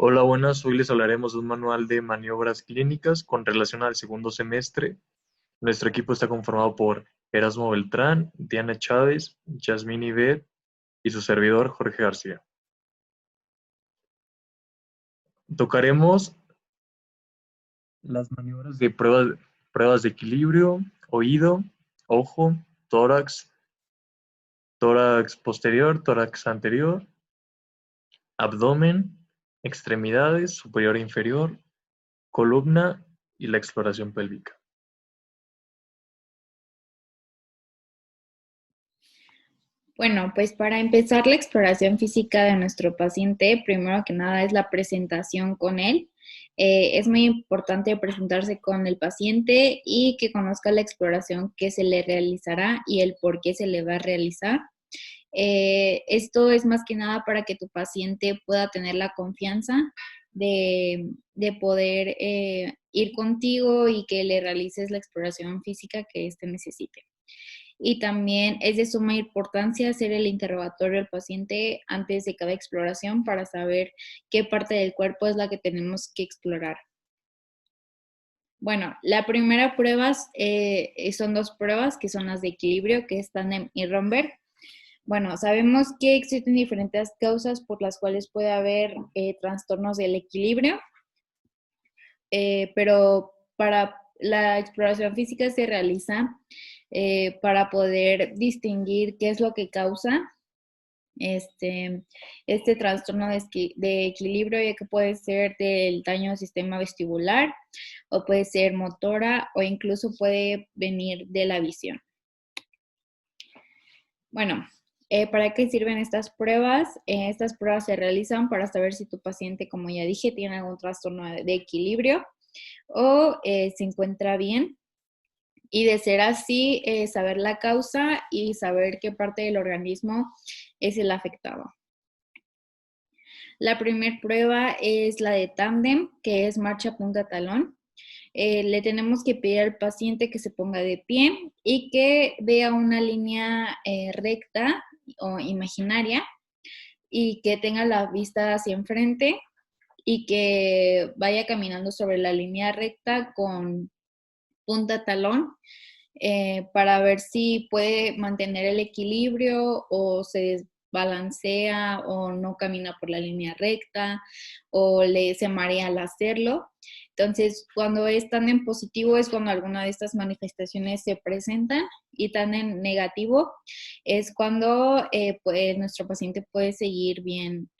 Hola, buenas. Hoy les hablaremos de un manual de maniobras clínicas con relación al segundo semestre. Nuestro equipo está conformado por Erasmo Beltrán, Diana Chávez, Yasmín Ibet y su servidor Jorge García. Tocaremos las maniobras de pruebas de equilibrio, oído, ojo, tórax, tórax posterior, tórax anterior, abdomen, extremidades, superior e inferior, columna y la exploración pélvica. Bueno, pues para empezar la exploración física de nuestro paciente, primero que nada es la presentación con él. Es muy importante presentarse con el paciente y que conozca la exploración que se le realizará y el por qué se le va a realizar. Esto es más que nada para que tu paciente pueda tener la confianza de poder ir contigo y que le realices la exploración física que éste necesite. Y también es de suma importancia hacer el interrogatorio al paciente antes de cada exploración para saber qué parte del cuerpo es la que tenemos que explorar. Bueno, la primera prueba son dos pruebas que son las de equilibrio, que es Tandem y Romberg. Bueno, sabemos que existen diferentes causas por las cuales puede haber trastornos del equilibrio, pero para la exploración física se realiza para poder distinguir qué es lo que causa este, este trastorno de equilibrio, ya que puede ser del daño al sistema vestibular o puede ser motora o incluso puede venir de la visión. Bueno, ¿para qué sirven estas pruebas? Estas pruebas se realizan para saber si tu paciente, como ya dije, tiene algún trastorno de equilibrio o se encuentra bien. Y de ser así, saber la causa y saber qué parte del organismo es el afectado. La primera prueba es la de tándem, que es marcha punta talón. Le tenemos que pedir al paciente que se ponga de pie y que vea una línea recta o imaginaria y que tenga la vista hacia enfrente y que vaya caminando sobre la línea recta con punta talón para ver si puede mantener el equilibrio o se desbalancea o no camina por la línea recta o se marea al hacerlo. Entonces, cuando es tan en positivo es cuando alguna de estas manifestaciones se presentan y tan en negativo es cuando pues, nuestro paciente puede seguir bien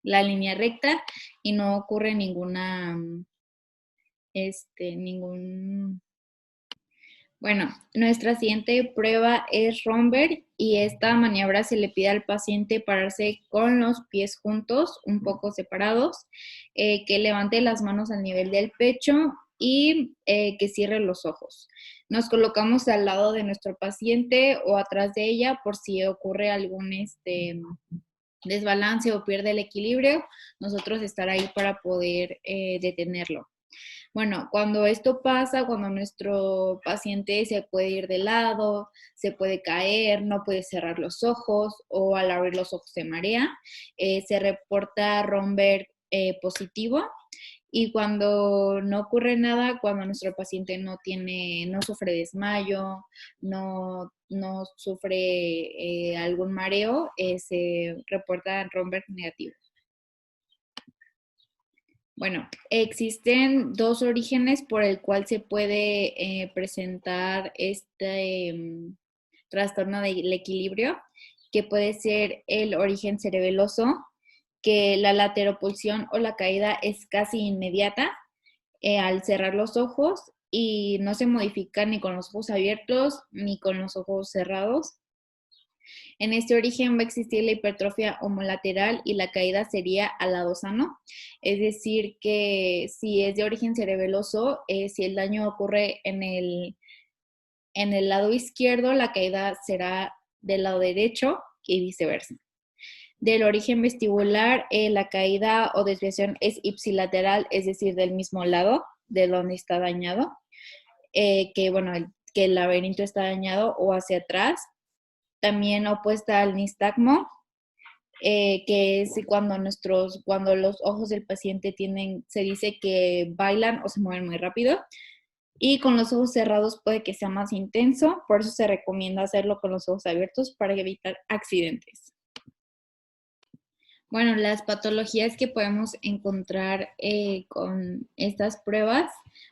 la línea recta y no ocurre ningún. Bueno, nuestra siguiente prueba es Romberg y esta maniobra se le pide al paciente pararse con los pies juntos, un poco separados, que levante las manos al nivel del pecho y que cierre los ojos. Nos colocamos al lado de nuestro paciente o atrás de ella por si ocurre algún desbalance o pierde el equilibrio, nosotros estar ahí para poder detenerlo. Bueno, cuando esto pasa, cuando nuestro paciente se puede ir de lado, se puede caer, no puede cerrar los ojos o al abrir los ojos se marea, se reporta Romberg positivo. Y cuando no ocurre nada, cuando nuestro paciente no sufre desmayo, no sufre algún mareo, se reporta Romberg negativo. Bueno, existen dos orígenes por el cual se puede presentar este trastorno del equilibrio, que puede ser el origen cerebeloso, que la lateropulsión o la caída es casi inmediata al cerrar los ojos y no se modifica ni con los ojos abiertos ni con los ojos cerrados. En este origen va a existir la hipertrofia homolateral y la caída sería al lado sano. Es decir, que si es de origen cerebeloso, si el daño ocurre en el lado izquierdo, la caída será del lado derecho y viceversa. Del origen vestibular, la caída o desviación es ipsilateral, es decir, del mismo lado de donde está dañado, que el laberinto está dañado o hacia atrás. También opuesta al nistagmo, que es cuando los ojos del paciente se dice que bailan o se mueven muy rápido. Y con los ojos cerrados puede que sea más intenso, por eso se recomienda hacerlo con los ojos abiertos para evitar accidentes. Bueno, las patologías que podemos encontrar con estas pruebas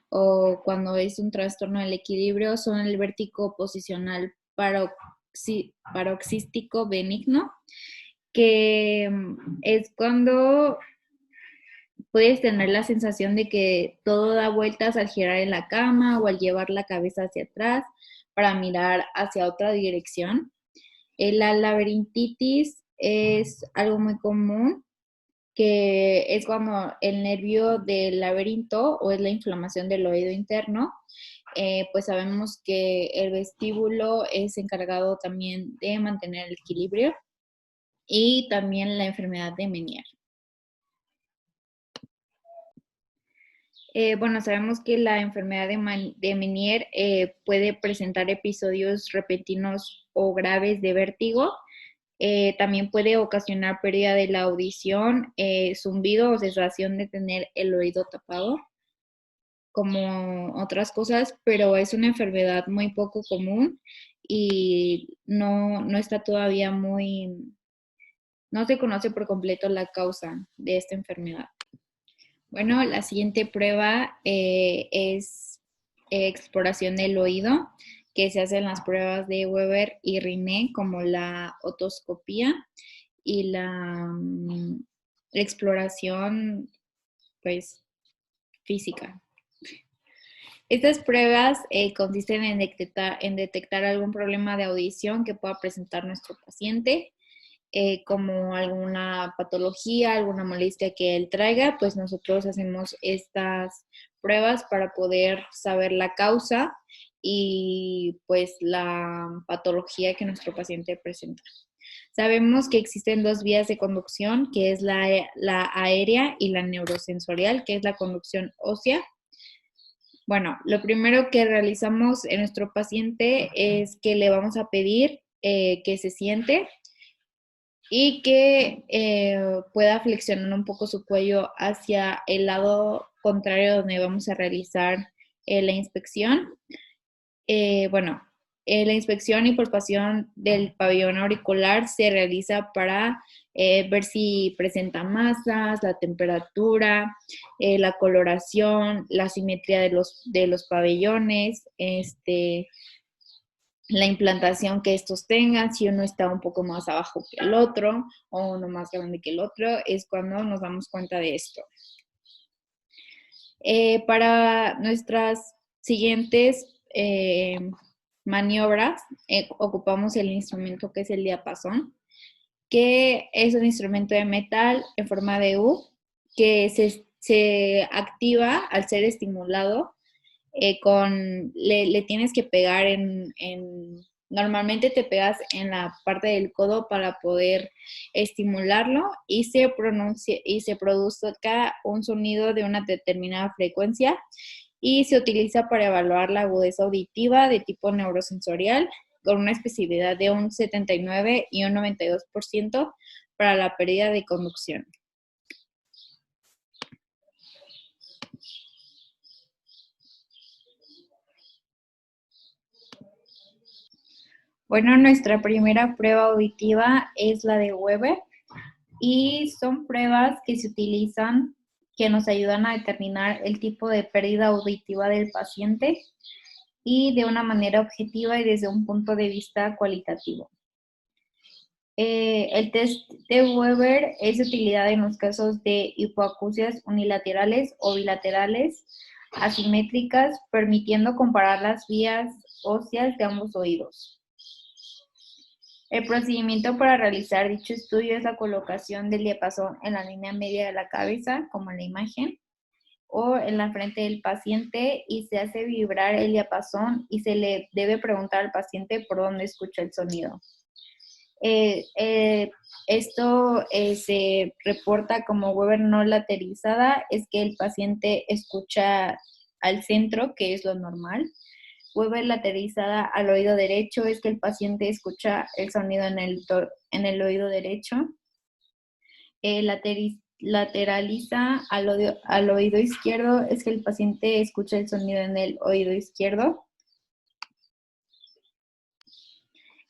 o cuando es un trastorno del equilibrio son el vértigo posicional paroxístico benigno, que es cuando puedes tener la sensación de que todo da vueltas al girar en la cama o al llevar la cabeza hacia atrás para mirar hacia otra dirección. La laberintitis es algo muy común, que es cuando el nervio del laberinto o es la inflamación del oído interno, pues sabemos que el vestíbulo es encargado también de mantener el equilibrio, y también la enfermedad de Meniere. Bueno, sabemos que la enfermedad de Meniere puede presentar episodios repentinos o graves de vértigo. También puede ocasionar pérdida de la audición, zumbido o sensación de tener el oído tapado, como otras cosas, pero es una enfermedad muy poco común y no está todavía no se conoce por completo la causa de esta enfermedad. Bueno, la siguiente prueba es exploración del oído, que se hacen las pruebas de Weber y Riné, como la otoscopía y la exploración, pues, física. Estas pruebas consisten en detectar algún problema de audición que pueda presentar nuestro paciente, como alguna patología, alguna molestia que él traiga, pues nosotros hacemos estas pruebas para poder saber la causa y pues la patología que nuestro paciente presenta. Sabemos que existen dos vías de conducción, que es la aérea y la neurosensorial, que es la conducción ósea. Bueno, lo primero que realizamos en nuestro paciente es que le vamos a pedir que se siente y que pueda flexionar un poco su cuello hacia el lado contrario donde vamos a realizar la inspección. Bueno, la inspección y palpación del pabellón auricular se realiza para ver si presenta masas, la temperatura, la coloración, la simetría de los pabellones, la implantación que estos tengan, si uno está un poco más abajo que el otro o uno más grande que el otro, es cuando nos damos cuenta de esto. Para nuestras siguientes maniobras, ocupamos el instrumento que es el diapasón, que es un instrumento de metal en forma de U, que se activa al ser estimulado. Le tienes que pegar normalmente te pegas en la parte del codo para poder estimularlo y se produzca un sonido de una determinada frecuencia, y se utiliza para evaluar la agudeza auditiva de tipo neurosensorial con una especificidad de un 79 y un 92% para la pérdida de conducción. Bueno, nuestra primera prueba auditiva es la de Weber y son pruebas que se utilizan que nos ayudan a determinar el tipo de pérdida auditiva del paciente y de una manera objetiva y desde un punto de vista cualitativo. El test de Weber es de utilidad en los casos de hipoacusias unilaterales o bilaterales asimétricas, permitiendo comparar las vías óseas de ambos oídos. El procedimiento para realizar dicho estudio es la colocación del diapasón en la línea media de la cabeza, como en la imagen, o en la frente del paciente, y se hace vibrar el diapasón y se le debe preguntar al paciente por dónde escucha el sonido. Esto se reporta como Weber no lateralizada, es que el paciente escucha al centro, que es lo normal. Weber lateralizada al oído derecho es que el paciente escucha el sonido en el oído derecho. lateraliza al oído izquierdo, es que el paciente escucha el sonido en el oído izquierdo.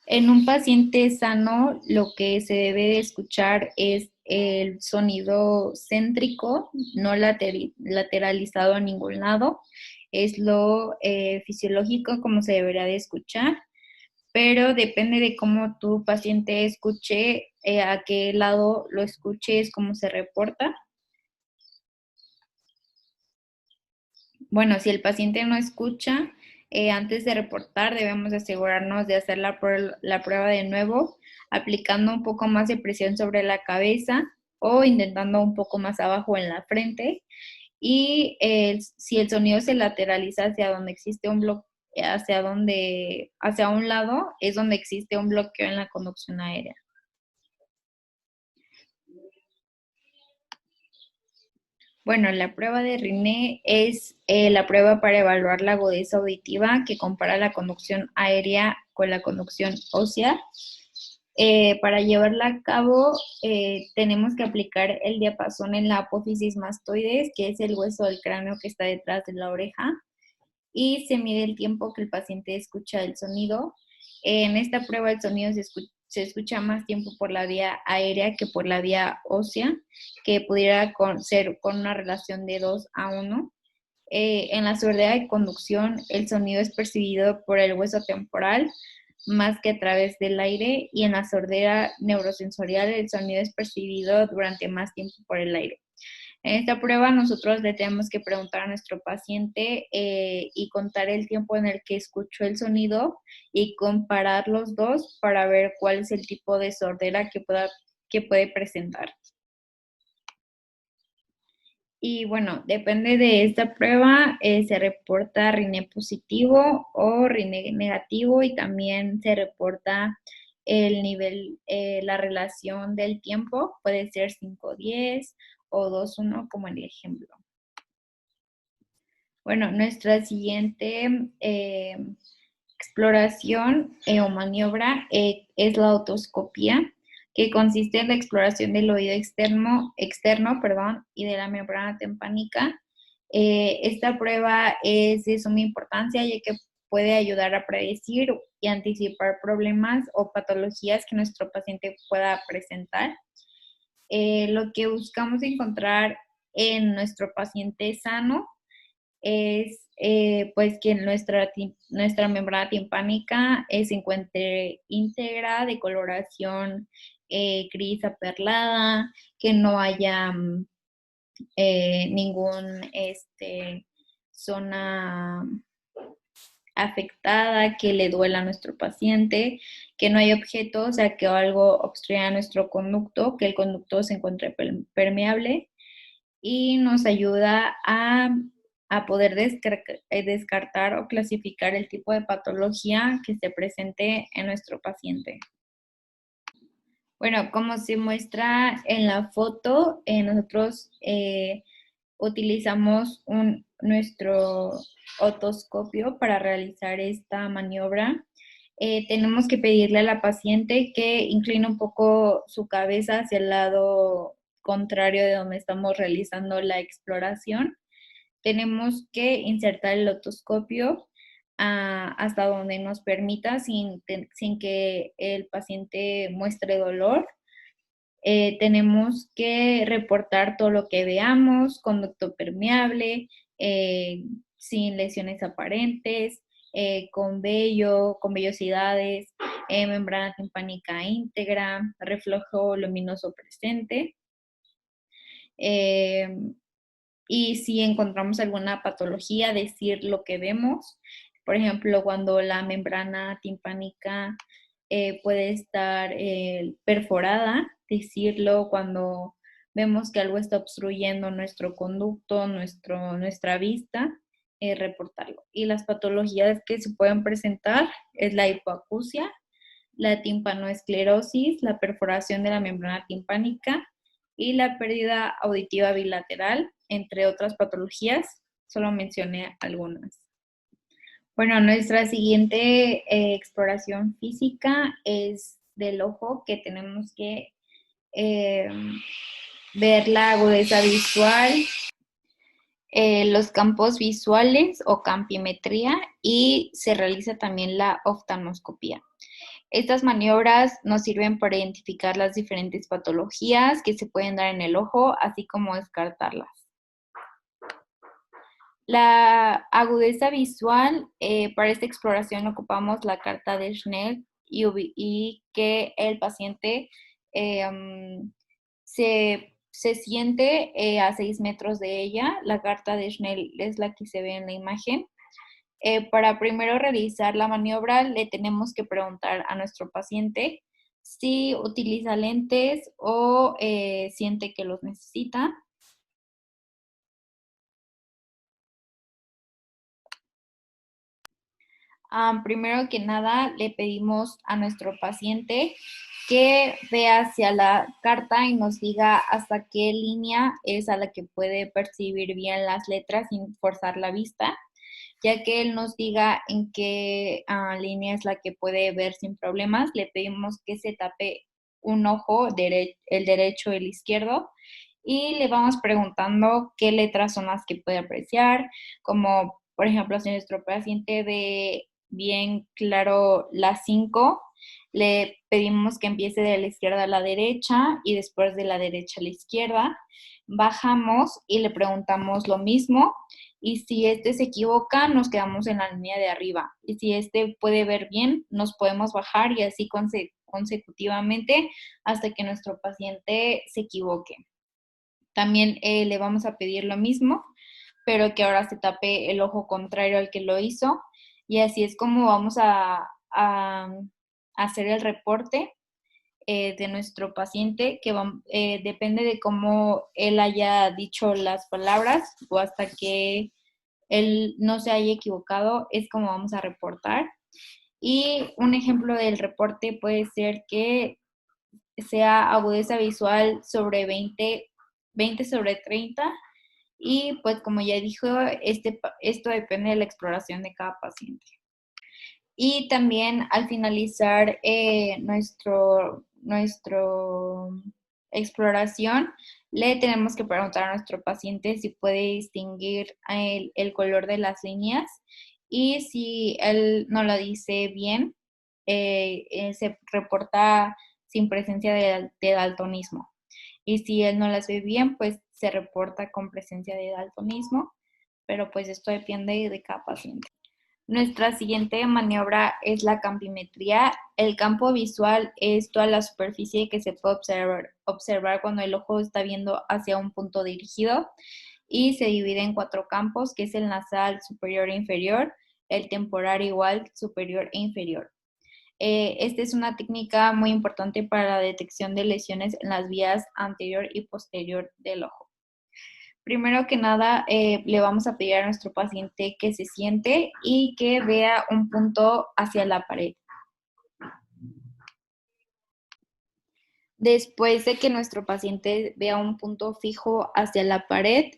En un paciente sano, lo que se debe de escuchar es el sonido céntrico, no lateralizado a ningún lado. Es lo fisiológico como se debería de escuchar, pero depende de cómo tu paciente escuche, a qué lado lo escuche, es cómo se reporta. Bueno, si el paciente no escucha, antes de reportar debemos asegurarnos de hacer la prueba de nuevo, aplicando un poco más de presión sobre la cabeza o intentando un poco más abajo en la frente. Y si el sonido se lateraliza hacia donde existe un bloqueo, hacia un lado, es donde existe un bloqueo en la conducción aérea. Bueno, la prueba de Rinne es la prueba para evaluar la agudeza auditiva que compara la conducción aérea con la conducción ósea. Para llevarla a cabo, tenemos que aplicar el diapasón en la apófisis mastoides, que es el hueso del cráneo que está detrás de la oreja, y se mide el tiempo que el paciente escucha el sonido. En esta prueba el sonido se escucha más tiempo por la vía aérea que por la vía ósea, que pudiera ser con una relación de 2:1. En la sordera de conducción, el sonido es percibido por el hueso temporal más que a través del aire, y en la sordera neurosensorial el sonido es percibido durante más tiempo por el aire. En esta prueba nosotros le tenemos que preguntar a nuestro paciente y contar el tiempo en el que escuchó el sonido y comparar los dos para ver cuál es el tipo de sordera que puede presentar. Y bueno, depende de esta prueba, se reporta Rinne positivo o Rinne negativo, y también se reporta el nivel, la relación del tiempo, puede ser 5:10 o 2:1 como en el ejemplo. Bueno, nuestra siguiente exploración o maniobra es la otoscopía, que consiste en la exploración del oído externo, y de la membrana timpánica. Esta prueba es de suma importancia, ya que puede ayudar a predecir y anticipar problemas o patologías que nuestro paciente pueda presentar. Lo que buscamos encontrar en nuestro paciente sano es pues que nuestra membrana timpánica se encuentre íntegra, de coloración gris aperlada, que no haya ningún zona afectada, que le duela a nuestro paciente, que no hay objetos, o sea, que algo obstruya nuestro conducto, que el conducto se encuentre permeable, y nos ayuda a poder descartar o clasificar el tipo de patología que se presente en nuestro paciente. Bueno, como se muestra en la foto, nosotros utilizamos nuestro otoscopio para realizar esta maniobra. Tenemos que pedirle a la paciente que incline un poco su cabeza hacia el lado contrario de donde estamos realizando la exploración. Tenemos que insertar el otoscopio hasta donde nos permita, sin que el paciente muestre dolor. Tenemos que reportar todo lo que veamos, conducto permeable, sin lesiones aparentes, con vellosidades, membrana timpánica íntegra, reflejo luminoso presente. Y si encontramos alguna patología, decir lo que vemos. Por ejemplo, cuando la membrana timpánica puede estar perforada, decirlo. Cuando vemos que algo está obstruyendo nuestro conducto, nuestra vista, reportarlo. Y las patologías que se pueden presentar es la hipoacusia, la timpanoesclerosis, la perforación de la membrana timpánica y la pérdida auditiva bilateral, entre otras patologías. Solo mencioné algunas. Bueno, nuestra siguiente exploración física es del ojo, que tenemos que ver la agudeza visual, los campos visuales o campimetría, y se realiza también la oftalmoscopía. Estas maniobras nos sirven para identificar las diferentes patologías que se pueden dar en el ojo, así como descartarlas. La agudeza visual, para esta exploración ocupamos la carta de Snell y que el paciente se siente a 6 metros de ella. La carta de Snell es la que se ve en la imagen. Para primero realizar la maniobra, le tenemos que preguntar a nuestro paciente si utiliza lentes o siente que los necesita. Primero que nada, le pedimos a nuestro paciente que vea hacia la carta y nos diga hasta qué línea es a la que puede percibir bien las letras sin forzar la vista. Ya que él nos diga en qué línea es la que puede ver sin problemas, le pedimos que se tape un ojo, el derecho y el izquierdo, y le vamos preguntando qué letras son las que puede apreciar, como por ejemplo si nuestro paciente ve bien claro la 5, le pedimos que empiece de la izquierda a la derecha y después de la derecha a la izquierda. Bajamos y le preguntamos lo mismo, y si este se equivoca, nos quedamos en la línea de arriba. Y si este puede ver bien, nos podemos bajar y así consecutivamente hasta que nuestro paciente se equivoque. También le vamos a pedir lo mismo, pero que ahora se tape el ojo contrario al que lo hizo. Y así es como vamos a hacer el reporte de nuestro paciente, que depende de cómo él haya dicho las palabras o hasta que él no se haya equivocado, es como vamos a reportar. Y un ejemplo del reporte puede ser que sea agudeza visual sobre 20 sobre 30, y pues como ya dijo, esto depende de la exploración de cada paciente. Y también al finalizar nuestro exploración, le tenemos que preguntar a nuestro paciente si puede distinguir el color de las líneas, y si él no lo dice bien, se reporta sin presencia de daltonismo. Y si él no las ve bien, pues se reporta con presencia de daltonismo, pero pues esto depende de cada paciente. Nuestra siguiente maniobra es la campimetría. El campo visual es toda la superficie que se puede observar cuando el ojo está viendo hacia un punto dirigido, y se divide en 4 campos, que es el nasal superior e inferior, el temporal igual superior e inferior. Esta es una técnica muy importante para la detección de lesiones en las vías anterior y posterior del ojo. Primero que nada, le vamos a pedir a nuestro paciente que se siente y que vea un punto hacia la pared. Después de que nuestro paciente vea un punto fijo hacia la pared,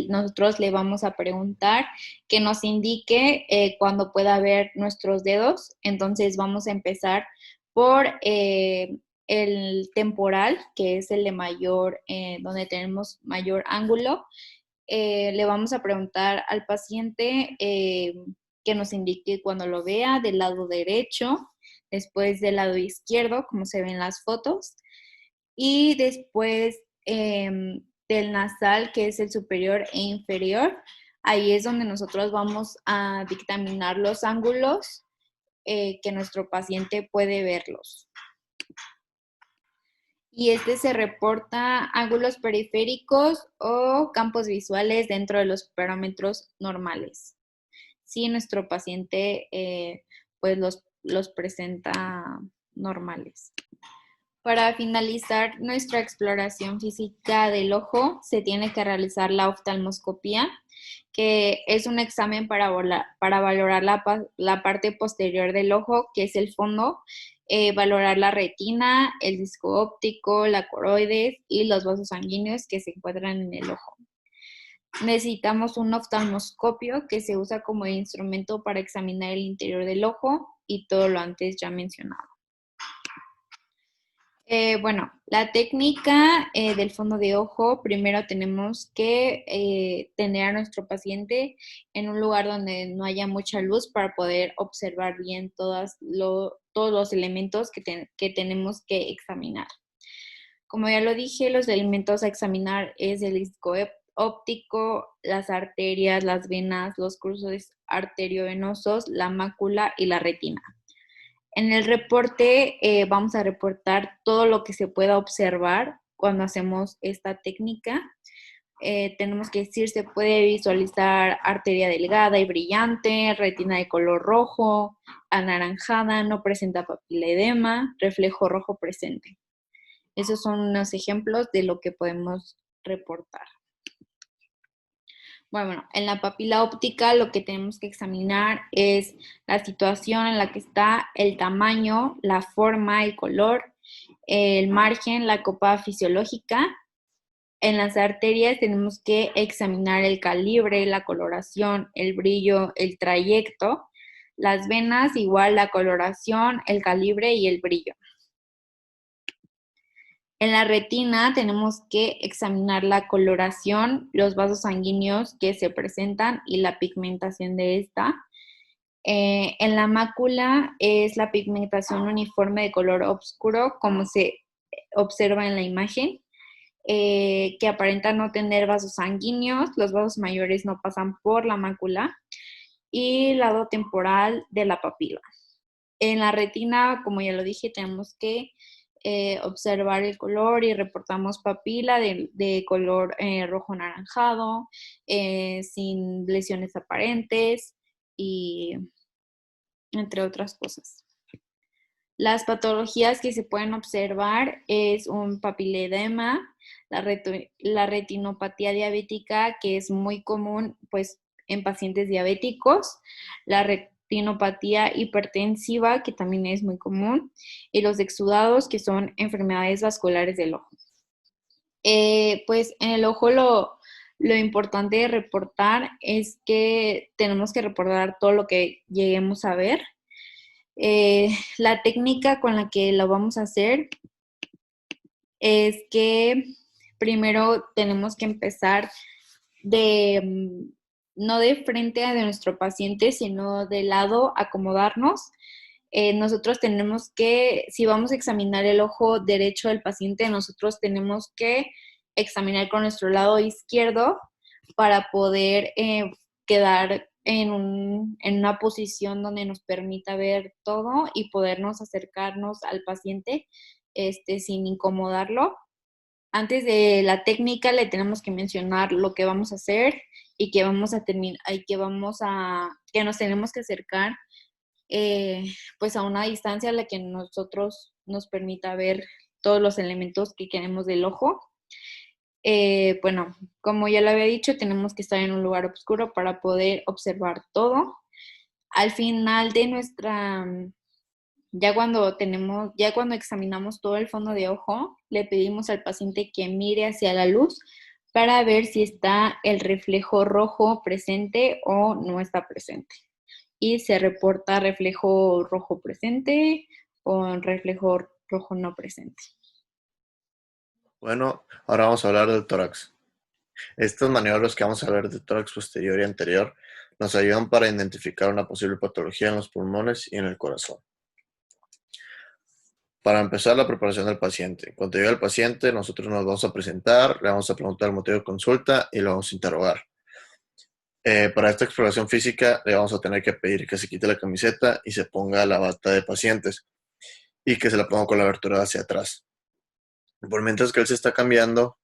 nosotros le vamos a preguntar que nos indique cuando pueda ver nuestros dedos. Entonces vamos a empezar por el temporal, que es el de mayor, donde tenemos mayor ángulo. Le vamos a preguntar al paciente que nos indique cuando lo vea del lado derecho, después del lado izquierdo, como se ven en las fotos, y después del nasal, que es el superior e inferior. Ahí es donde nosotros vamos a dictaminar los ángulos que nuestro paciente puede verlos. Y se reporta ángulos periféricos o campos visuales dentro de los parámetros normales. Si nuestro paciente pues los presenta normales. Para finalizar nuestra exploración física del ojo, se tiene que realizar la oftalmoscopía, que es un examen para valorar la parte posterior del ojo, que es el fondo, valorar la retina, el disco óptico, la coroides y los vasos sanguíneos que se encuentran en el ojo. Necesitamos un oftalmoscopio, que se usa como instrumento para examinar el interior del ojo y todo lo antes ya mencionado. Bueno, la técnica del fondo de ojo, primero tenemos que tener a nuestro paciente en un lugar donde no haya mucha luz para poder observar bien todos los elementos que tenemos que examinar. Como ya lo dije, los elementos a examinar es el disco óptico, las arterias, las venas, los cruces arteriovenosos, la mácula y la retina. En el reporte vamos a reportar todo lo que se pueda observar cuando hacemos esta técnica. Tenemos que decir, se puede visualizar arteria delgada y brillante, retina de color rojo, anaranjada, no presenta papiledema, reflejo rojo presente. Esos son unos ejemplos de lo que podemos reportar. Bueno, en la papila óptica lo que tenemos que examinar es la situación en la que está, el tamaño, la forma, el color, el margen, la copa fisiológica. En las arterias tenemos que examinar el calibre, la coloración, el brillo, el trayecto. Las venas, igual la coloración, el calibre y el brillo. En la retina tenemos que examinar la coloración, los vasos sanguíneos que se presentan y la pigmentación de esta. En la mácula es la pigmentación uniforme de color oscuro, como se observa en la imagen, que aparenta no tener vasos sanguíneos, los vasos mayores no pasan por la mácula, y lado temporal de la papila. En la retina, como ya lo dije, tenemos que observar el color y reportamos papila de color rojo anaranjado, sin lesiones aparentes y entre otras cosas. Las patologías que se pueden observar es un papiledema, la retinopatía diabética, que es muy común pues, en pacientes diabéticos, la retinopatía hipertensiva, que también es muy común, y los exudados, que son enfermedades vasculares del ojo. Pues en el ojo lo importante de reportar es que tenemos que reportar todo lo que lleguemos a ver. La técnica con la que lo vamos a hacer es que primero tenemos que empezar no de frente a de nuestro paciente, sino de lado, acomodarnos. Nosotros tenemos que, si vamos a examinar el ojo derecho del paciente, nosotros tenemos que examinar con nuestro lado izquierdo para poder quedar en una posición donde nos permita ver todo y podernos acercarnos al paciente sin incomodarlo. Antes de la técnica le tenemos que mencionar lo que vamos a hacer y que vamos a terminar, y que nos tenemos que acercar pues a una distancia a la que nosotros nos permita ver todos los elementos que queremos del ojo. Bueno, como ya lo había dicho, tenemos que estar en un lugar oscuro para poder observar todo. Al final de ya cuando examinamos todo el fondo de ojo, le pedimos al paciente que mire hacia la luz para ver si está el reflejo rojo presente o no está presente. Y se reporta reflejo rojo presente o reflejo rojo no presente. Bueno, ahora vamos a hablar del tórax. Estas maniobras que vamos a ver de tórax posterior y anterior nos ayudan para identificar una posible patología en los pulmones y en el corazón. Para empezar, la preparación del paciente. Cuando llegue el paciente, nosotros nos vamos a presentar, le vamos a preguntar el motivo de consulta y lo vamos a interrogar. Para esta exploración física, le vamos a tener que pedir que se quite la camiseta y se ponga la bata de pacientes y que se la ponga con la abertura hacia atrás. Por mientras que él se está cambiando,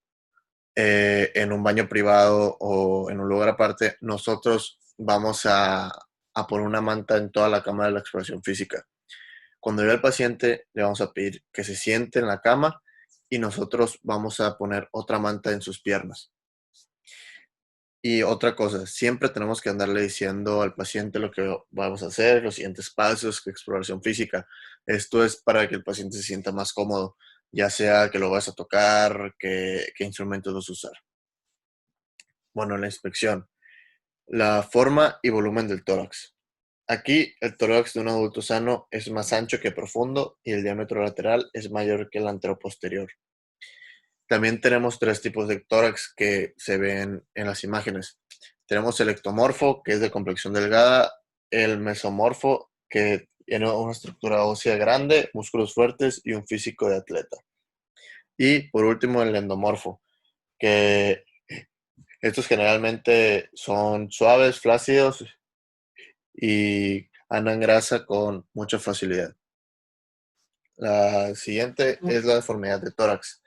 en un baño privado o en un lugar aparte, nosotros vamos a poner una manta en toda la cama de la exploración física. Cuando llegue el paciente, le vamos a pedir que se siente en la cama y nosotros vamos a poner otra manta en sus piernas. Y otra cosa, siempre tenemos que andarle diciendo al paciente lo que vamos a hacer, los siguientes pasos, que exploración física. Esto es para que el paciente se sienta más cómodo, ya sea que lo vas a tocar, qué instrumentos vas a usar. Bueno, la inspección. La forma y volumen del tórax. Aquí el tórax de un adulto sano es más ancho que profundo y el diámetro lateral es mayor que el anteroposterior. También tenemos tres tipos de tórax que se ven en las imágenes. Tenemos el ectomorfo, que es de complexión delgada, el mesomorfo, que tiene una estructura ósea grande, músculos fuertes y un físico de atleta. Y por último, el endomorfo, que estos generalmente son suaves, flácidos y ganan grasa con mucha facilidad. La siguiente es la deformidad de tórax.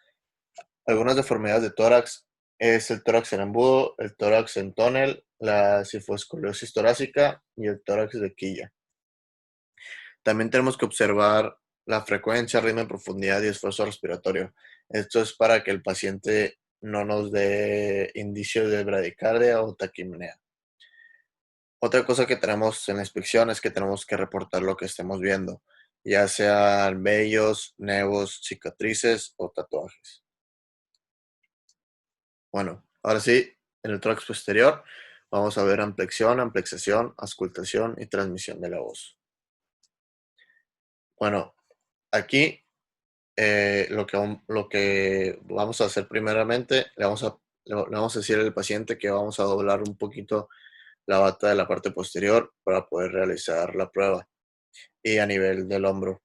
Algunas deformidades de tórax es el tórax en embudo, el tórax en tónel, la cifoescoliosis torácica y el tórax de quilla. También tenemos que observar la frecuencia, ritmo, profundidad y esfuerzo respiratorio. Esto es para que el paciente no nos dé indicios de bradicardia o taquipnea. Otra cosa que tenemos en la inspección es que tenemos que reportar lo que estemos viendo, ya sean vellos, nevos, cicatrices o tatuajes. Bueno, ahora sí, en el tórax posterior vamos a ver amplexión, amplexación, auscultación y transmisión de la voz. Bueno, aquí lo que vamos a hacer primeramente, le vamos a decir al paciente que vamos a doblar un poquito la bata de la parte posterior para poder realizar la prueba y a nivel del hombro.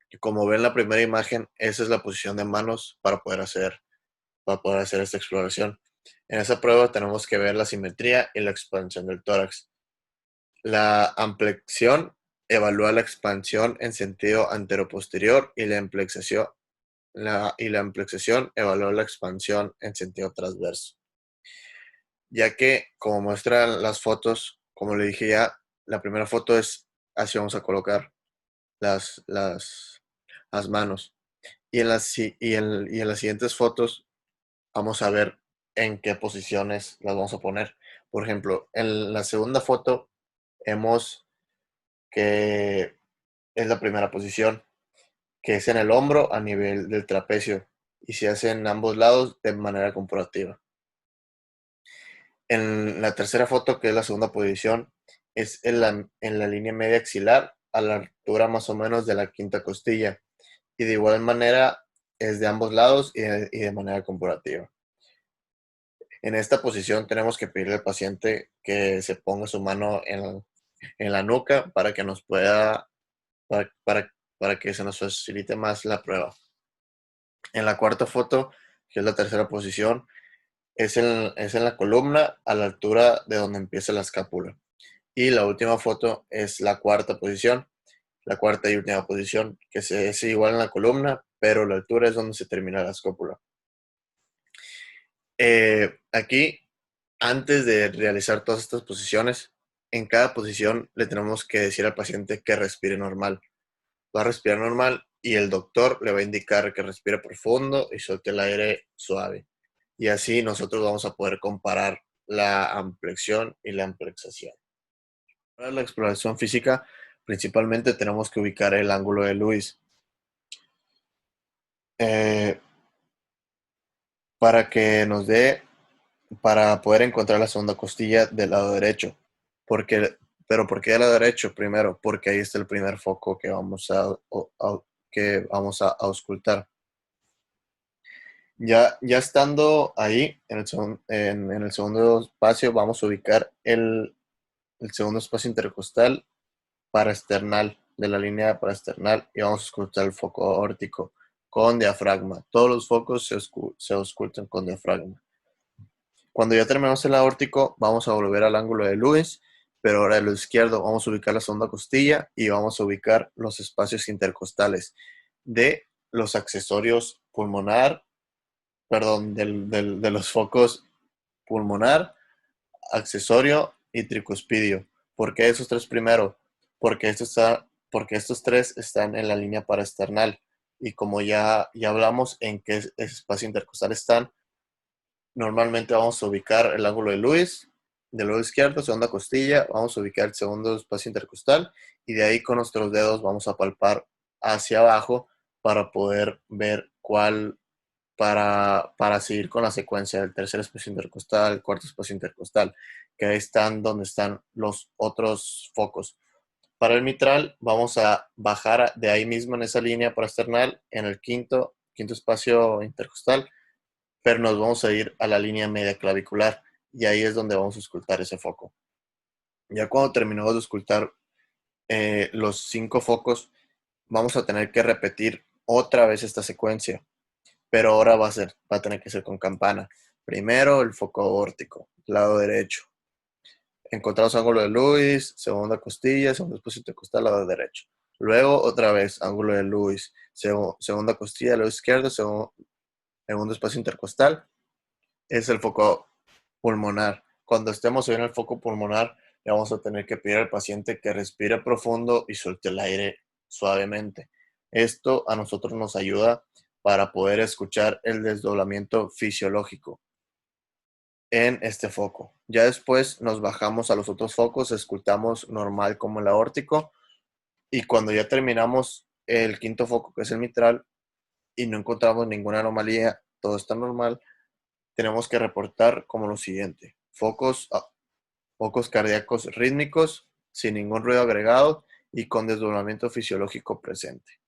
Y como ven en la primera imagen, esa es la posición de manos para poder hacer esta exploración. En esa prueba tenemos que ver la simetría y la expansión del tórax. La amplexión evalúa la expansión en sentido anteroposterior y la amplexación evalúa la expansión en sentido transverso. Ya que, como muestran las fotos, como le dije ya, la primera foto es así vamos a colocar las manos. Y en las siguientes fotos vamos a ver en qué posiciones las vamos a poner. Por ejemplo, en la segunda foto vemos que es la primera posición, que es en el hombro a nivel del trapecio y se hace en ambos lados de manera comparativa. En la tercera foto, que es la segunda posición, es en la línea media axilar a la altura más o menos de la quinta costilla y de igual manera es de ambos lados y de manera comparativa. En esta posición tenemos que pedirle al paciente que se ponga su mano en la nuca para que nos pueda, para que se nos facilite más la prueba. En la cuarta foto, que es la tercera posición, es en la columna a la altura de donde empieza la escápula. Y la última foto es la cuarta posición, la cuarta y última posición, que es igual en la columna, pero la altura es donde se termina la escápula. Aquí, antes de realizar todas estas posiciones, en cada posición le tenemos que decir al paciente que respire normal. Va a respirar normal y el doctor le va a indicar que respire profundo y suelte el aire suave. Y así nosotros vamos a poder comparar la amplexión y la amplexación. Para la exploración física, principalmente tenemos que ubicar el ángulo de Lewis. Eh, para que nos dé para poder encontrar la segunda costilla del lado derecho. Pero ¿por qué del lado derecho? Primero, porque ahí está el primer foco que vamos a auscultar. Ya estando ahí, en el segundo espacio, vamos a ubicar el segundo espacio intercostal paraesternal, de la línea paraesternal, y vamos a auscultar el foco aórtico con diafragma. Todos los focos se auscultan con diafragma. Cuando ya terminamos el aórtico, vamos a volver al ángulo de Lewis, pero ahora de lo izquierdo vamos a ubicar la segunda costilla y vamos a ubicar los espacios intercostales de los accesorios pulmonar, perdón, de los focos pulmonar, accesorio y tricuspidio. ¿Por qué esos tres primero? Porque estos tres están en la línea paraesternal y como ya hablamos en qué espacio intercostal están, normalmente vamos a ubicar el ángulo de Lewis, del lado izquierdo, segunda costilla, vamos a ubicar el segundo espacio intercostal y de ahí con nuestros dedos vamos a palpar hacia abajo para poder ver cuál para seguir con la secuencia del tercer espacio intercostal, el cuarto espacio intercostal, que ahí están donde están los otros focos. Para el mitral vamos a bajar de ahí mismo en esa línea parasternal en el quinto espacio intercostal, pero nos vamos a ir a la línea media clavicular y ahí es donde vamos a auscultar ese foco. Ya cuando terminamos de auscultar los 5 focos, vamos a tener que repetir otra vez esta secuencia, pero ahora va a tener que ser con campana. Primero el foco aórtico, lado derecho. Encontramos ángulo de Lewis, segunda costilla, segundo espacio intercostal, lado derecho. Luego otra vez ángulo de Lewis, segunda costilla, lado izquierdo, segundo espacio intercostal. Es el foco pulmonar. Cuando estemos en el foco pulmonar, le vamos a tener que pedir al paciente que respire profundo y suelte el aire suavemente. Esto a nosotros nos ayuda para poder escuchar el desdoblamiento fisiológico en este foco. Ya después nos bajamos a los otros focos, escultamos normal como el aórtico, y cuando ya terminamos el quinto foco, que es el mitral, y no encontramos ninguna anomalía, todo está normal, tenemos que reportar como lo siguiente: focos cardíacos rítmicos, sin ningún ruido agregado y con desdoblamiento fisiológico presente.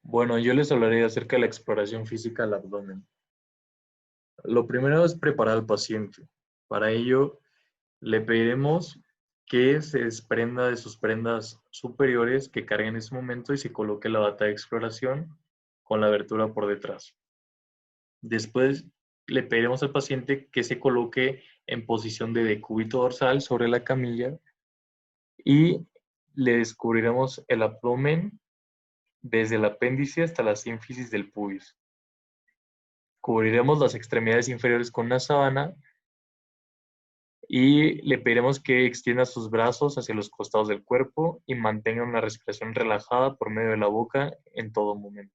Bueno, yo les hablaré acerca de la exploración física del abdomen. Lo primero es preparar al paciente. Para ello, le pediremos que se desprenda de sus prendas superiores que cargue en ese momento y se coloque la bata de exploración con la abertura por detrás. Después le pediremos al paciente que se coloque en posición de decúbito dorsal sobre la camilla y le descubriremos el abdomen desde el apéndice hasta la sínfisis del pubis. Cubriremos las extremidades inferiores con una sábana y le pediremos que extienda sus brazos hacia los costados del cuerpo y mantenga una respiración relajada por medio de la boca en todo momento.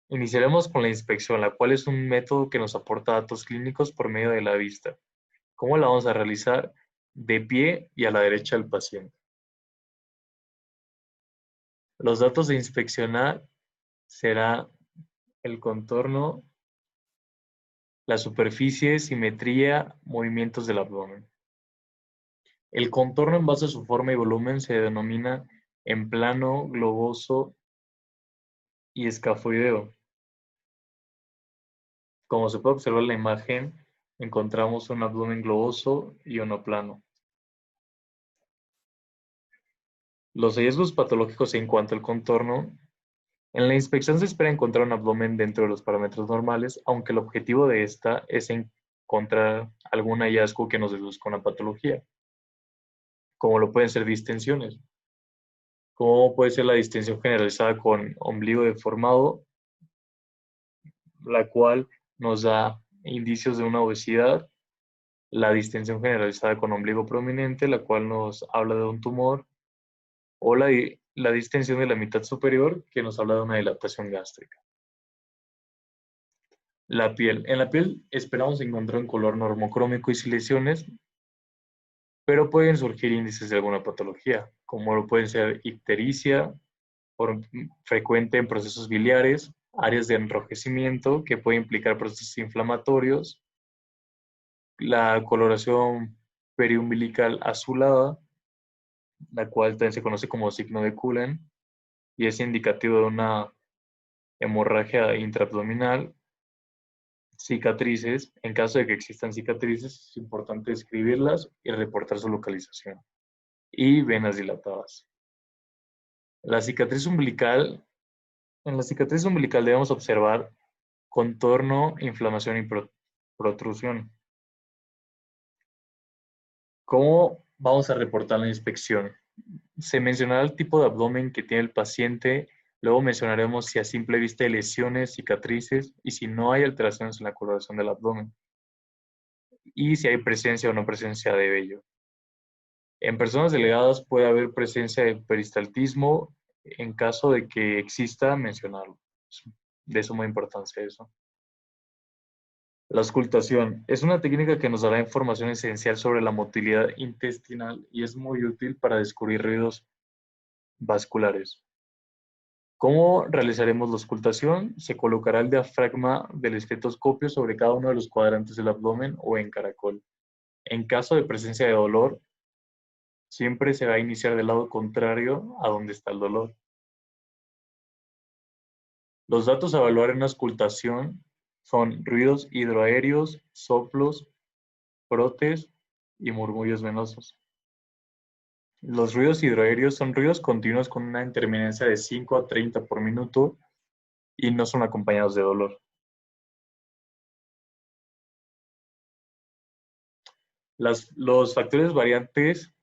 Iniciaremos con la inspección, la cual es un método que nos aporta datos clínicos por medio de la vista. ¿Cómo la vamos a realizar? De pie y a la derecha del paciente. Los datos de inspeccionar será el contorno, la superficie, simetría, movimientos del abdomen. El contorno en base a su forma y volumen se denomina en plano, globoso y escafoideo. Como se puede observar en la imagen, encontramos un abdomen globoso y uno plano. Los hallazgos patológicos en cuanto al contorno. En la inspección se espera encontrar un abdomen dentro de los parámetros normales, aunque el objetivo de esta es encontrar algún hallazgo que nos deduzca una patología, como lo pueden ser distensiones, como puede ser la distensión generalizada con ombligo deformado, la cual nos da indicios de una obesidad, la distensión generalizada con ombligo prominente, la cual nos habla de un tumor, o la distensión de la mitad superior, que nos habla de una dilatación gástrica. La piel. En la piel esperamos encontrar un color normocrómico y sin lesiones, pero pueden surgir índices de alguna patología, como lo pueden ser ictericia, frecuente en procesos biliares, áreas de enrojecimiento que puede implicar procesos inflamatorios, la coloración periumbilical azulada, la cual también se conoce como signo de Cullen, y es indicativo de una hemorragia intraabdominal. Cicatrices. En caso de que existan cicatrices, es importante describirlas y reportar su localización. Y venas dilatadas. La cicatriz umbilical. En la cicatriz umbilical debemos observar contorno, inflamación y protrusión. ¿Cómo vamos a reportar la inspección? Se mencionará el tipo de abdomen que tiene el paciente, luego mencionaremos si a simple vista hay lesiones, cicatrices y si no hay alteraciones en la coloración del abdomen y si hay presencia o no presencia de vello. En personas delgadas puede haber presencia de peristaltismo, en caso de que exista, mencionarlo. Es de suma importancia eso. La auscultación es una técnica que nos dará información esencial sobre la motilidad intestinal y es muy útil para descubrir ruidos vasculares. ¿Cómo realizaremos la auscultación? Se colocará el diafragma del estetoscopio sobre cada uno de los cuadrantes del abdomen o en caracol. En caso de presencia de dolor, siempre se va a iniciar del lado contrario a donde está el dolor. Los datos a evaluar en una auscultación son ruidos hidroaéreos, soplos, frotes y murmullos venosos. Los ruidos hidroaéreos son ruidos continuos con una interminancia de 5 a 30 por minuto y no son acompañados de dolor. Los factores variantes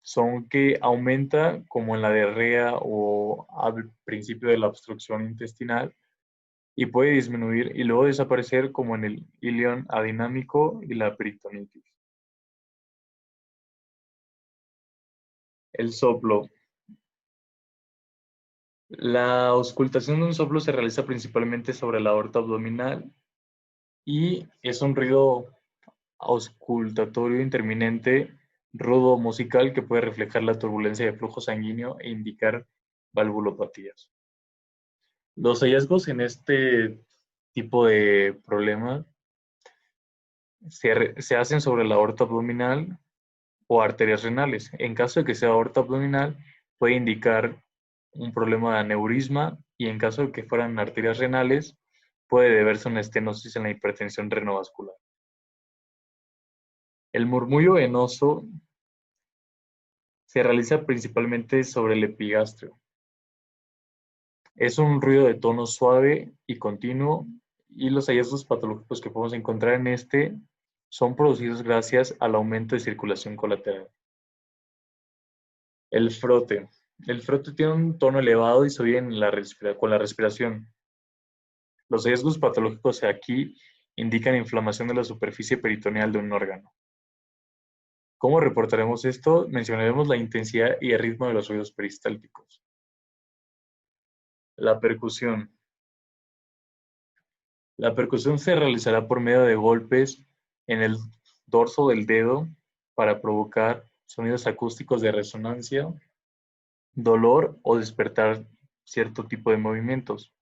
son que aumenta como en la diarrea o al principio de la obstrucción intestinal y puede disminuir y luego desaparecer como en el ilion adinámico y la peritonitis. El soplo. La auscultación de un soplo se realiza principalmente sobre la aorta abdominal y es un ruido auscultatorio intermitente, rudo musical que puede reflejar la turbulencia de flujo sanguíneo e indicar valvulopatías. Los hallazgos en este tipo de problema se hacen sobre la aorta abdominal o arterias renales. En caso de que sea aorta abdominal, puede indicar un problema de aneurisma y en caso de que fueran arterias renales, puede deberse a una estenosis en la hipertensión renovascular. El murmullo venoso se realiza principalmente sobre el epigastrio. Es un ruido de tono suave y continuo, y los hallazgos patológicos que podemos encontrar en este son producidos gracias al aumento de circulación colateral. El frote. El frote tiene un tono elevado y se oye con la respiración. Los hallazgos patológicos aquí indican inflamación de la superficie peritoneal de un órgano. ¿Cómo reportaremos esto? Mencionaremos la intensidad y el ritmo de los ruidos peristálticos. La percusión. La percusión se realizará por medio de golpes en el dorso del dedo para provocar sonidos acústicos de resonancia, dolor o despertar cierto tipo de movimientos.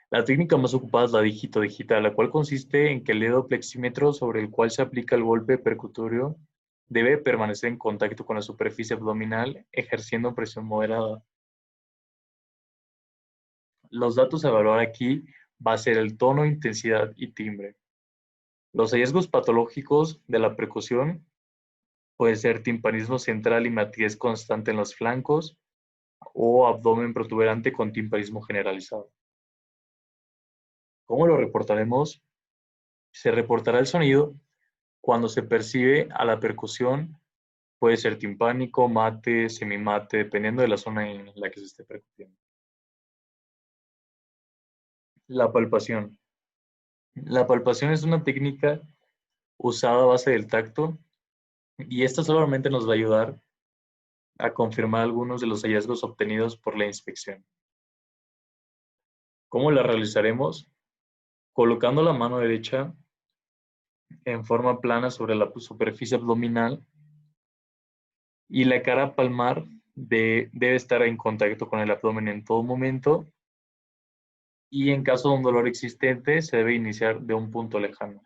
La técnica más ocupada es la dígito-digital, la cual consiste en que el dedo plexímetro sobre el cual se aplica el golpe percutorio debe permanecer en contacto con la superficie abdominal, ejerciendo presión moderada. Los datos a evaluar aquí va a ser el tono, intensidad y timbre. Los hallazgos patológicos de la percusión puede ser timpanismo central y matiz constante en los flancos o abdomen protuberante con timpanismo generalizado. ¿Cómo lo reportaremos? Se reportará el sonido cuando se percibe a la percusión, puede ser timpánico, mate, semimate, dependiendo de la zona en la que se esté percutiendo. La palpación. La palpación es una técnica usada a base del tacto y esta solamente nos va a ayudar a confirmar algunos de los hallazgos obtenidos por la inspección. ¿Cómo la realizaremos? Colocando la mano derecha en forma plana sobre la superficie abdominal y la cara palmar debe estar en contacto con el abdomen en todo momento, y en caso de un dolor existente se debe iniciar de un punto lejano.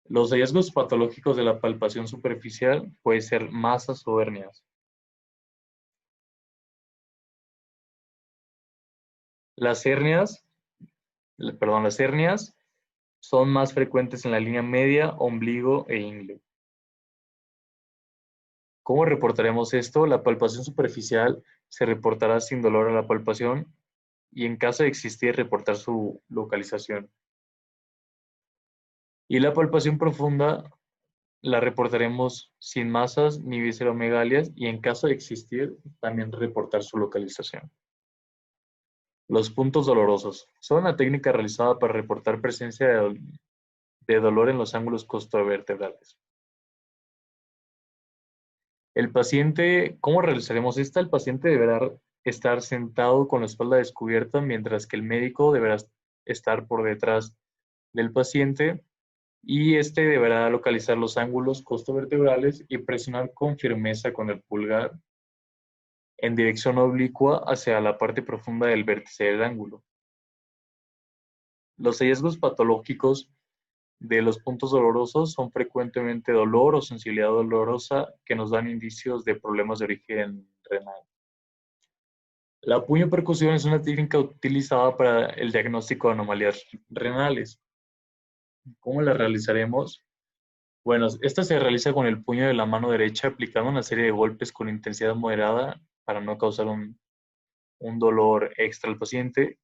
Los hallazgos patológicos de la palpación superficial pueden ser masas o hernias. Las hernias son más frecuentes en la línea media, ombligo e ingle. ¿Cómo reportaremos esto? La palpación superficial se reportará sin dolor a la palpación y en caso de existir reportar su localización. Y la palpación profunda la reportaremos sin masas ni visceromegalias y en caso de existir también reportar su localización. Los puntos dolorosos. Son una técnica realizada para reportar presencia de dolor en los ángulos costovertebrales. El paciente, ¿cómo realizaremos esta? El paciente deberá estar sentado con la espalda descubierta, mientras que el médico deberá estar por detrás del paciente y este deberá localizar los ángulos costovertebrales y presionar con firmeza con el pulgar en dirección oblicua hacia la parte profunda del vértice del ángulo. Los hallazgos patológicos de los puntos dolorosos son frecuentemente dolor o sensibilidad dolorosa que nos dan indicios de problemas de origen renal. La puño-percusión es una técnica utilizada para el diagnóstico de anomalías renales. ¿Cómo la realizaremos? Bueno, esta se realiza con el puño de la mano derecha aplicando una serie de golpes con intensidad moderada para no causar un dolor extra al paciente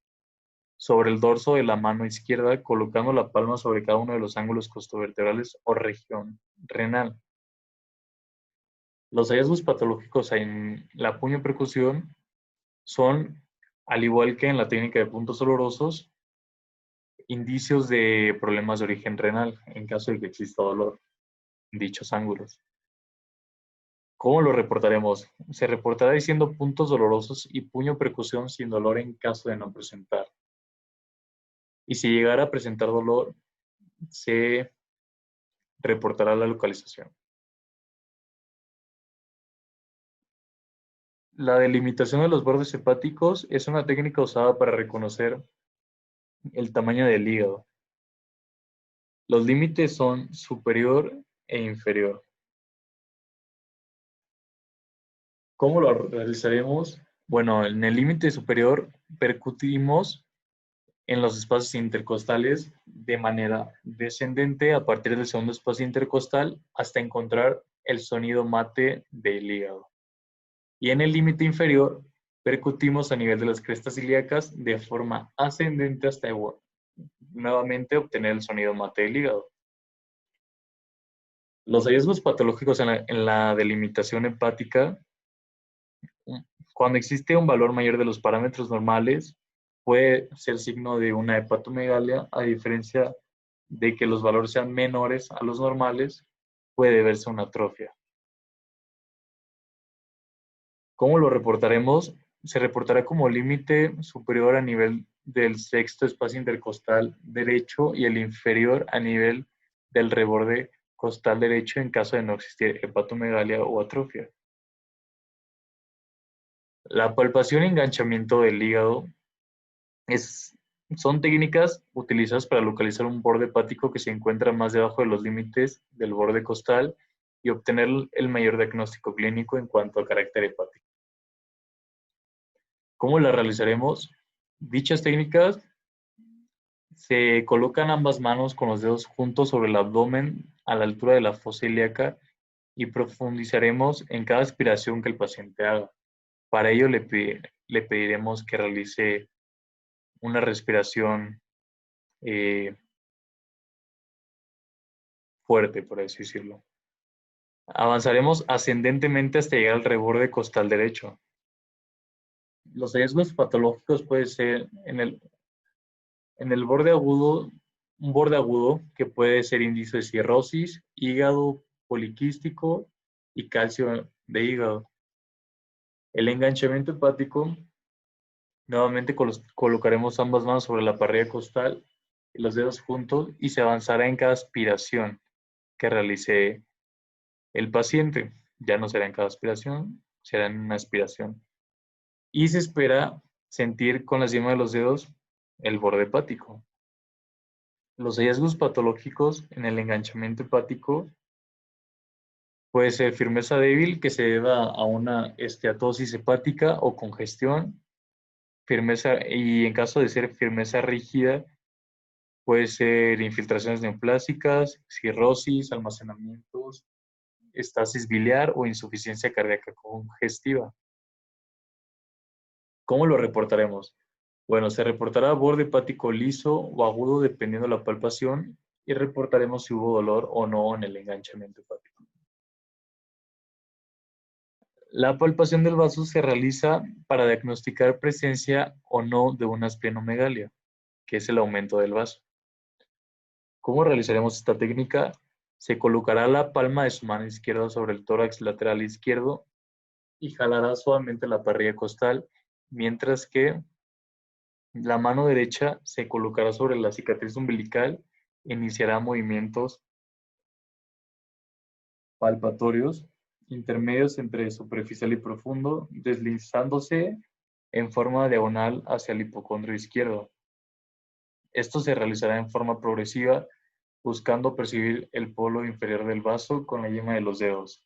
sobre el dorso de la mano izquierda, colocando la palma sobre cada uno de los ángulos costovertebrales o región renal. Los hallazgos patológicos en la puño-percusión son, al igual que en la técnica de puntos dolorosos, indicios de problemas de origen renal en caso de que exista dolor en dichos ángulos. ¿Cómo lo reportaremos? Se reportará diciendo puntos dolorosos y puño-percusión sin dolor en caso de no presentar. Y si llegara a presentar dolor, se reportará la localización. La delimitación de los bordes hepáticos es una técnica usada para reconocer el tamaño del hígado. Los límites son superior e inferior. ¿Cómo lo realizaremos? Bueno, en el límite superior percutimos en los espacios intercostales de manera descendente a partir del segundo espacio intercostal hasta encontrar el sonido mate del hígado. Y en el límite inferior percutimos a nivel de las crestas ilíacas de forma ascendente hasta nuevamente obtener el sonido mate del hígado. Los hallazgos patológicos en la delimitación hepática, cuando existe un valor mayor de los parámetros normales, puede ser signo de una hepatomegalia, a diferencia de que los valores sean menores a los normales, puede verse una atrofia. ¿Cómo lo reportaremos? Se reportará como límite superior a nivel del sexto espacio intercostal derecho y el inferior a nivel del reborde costal derecho en caso de no existir hepatomegalia o atrofia. La palpación y enganchamiento del hígado son técnicas utilizadas para localizar un borde hepático que se encuentra más debajo de los límites del borde costal y obtener el mayor diagnóstico clínico en cuanto a carácter hepático. ¿Cómo las realizaremos? Dichas técnicas se colocan ambas manos con los dedos juntos sobre el abdomen a la altura de la fosa ilíaca y profundizaremos en cada aspiración que el paciente haga. Para ello le pediremos que realice una respiración fuerte, por así decirlo. Avanzaremos ascendentemente hasta llegar al reborde costal derecho. Los hallazgos patológicos pueden ser en el borde agudo, un borde agudo que puede ser indicio de cirrosis, hígado poliquístico y calcio de hígado. El enganchamiento hepático, nuevamente colocaremos ambas manos sobre la parrilla costal y los dedos juntos y se avanzará en cada aspiración que realice el paciente. Ya no será en cada aspiración, será en una aspiración. Y se espera sentir con la yema de los dedos el borde hepático. Los hallazgos patológicos en el enganchamiento hepático puede ser firmeza débil que se deba a una esteatosis hepática o congestión, y en caso de ser firmeza rígida puede ser infiltraciones neoplásicas, cirrosis, almacenamientos, estasis biliar o insuficiencia cardíaca congestiva. ¿Cómo lo reportaremos? Bueno, se reportará borde hepático liso o agudo dependiendo de la palpación y reportaremos si hubo dolor o no en el enganchamiento hepático. La palpación del vaso se realiza para diagnosticar presencia o no de una esplenomegalia, que es el aumento del vaso. ¿Cómo realizaremos esta técnica? Se colocará la palma de su mano izquierda sobre el tórax lateral izquierdo y jalará suavemente la parrilla costal, mientras que la mano derecha se colocará sobre la cicatriz umbilical e iniciará movimientos palpatorios intermedios entre superficial y profundo, deslizándose en forma diagonal hacia el hipocondrio izquierdo. Esto se realizará en forma progresiva, buscando percibir el polo inferior del vaso con la yema de los dedos.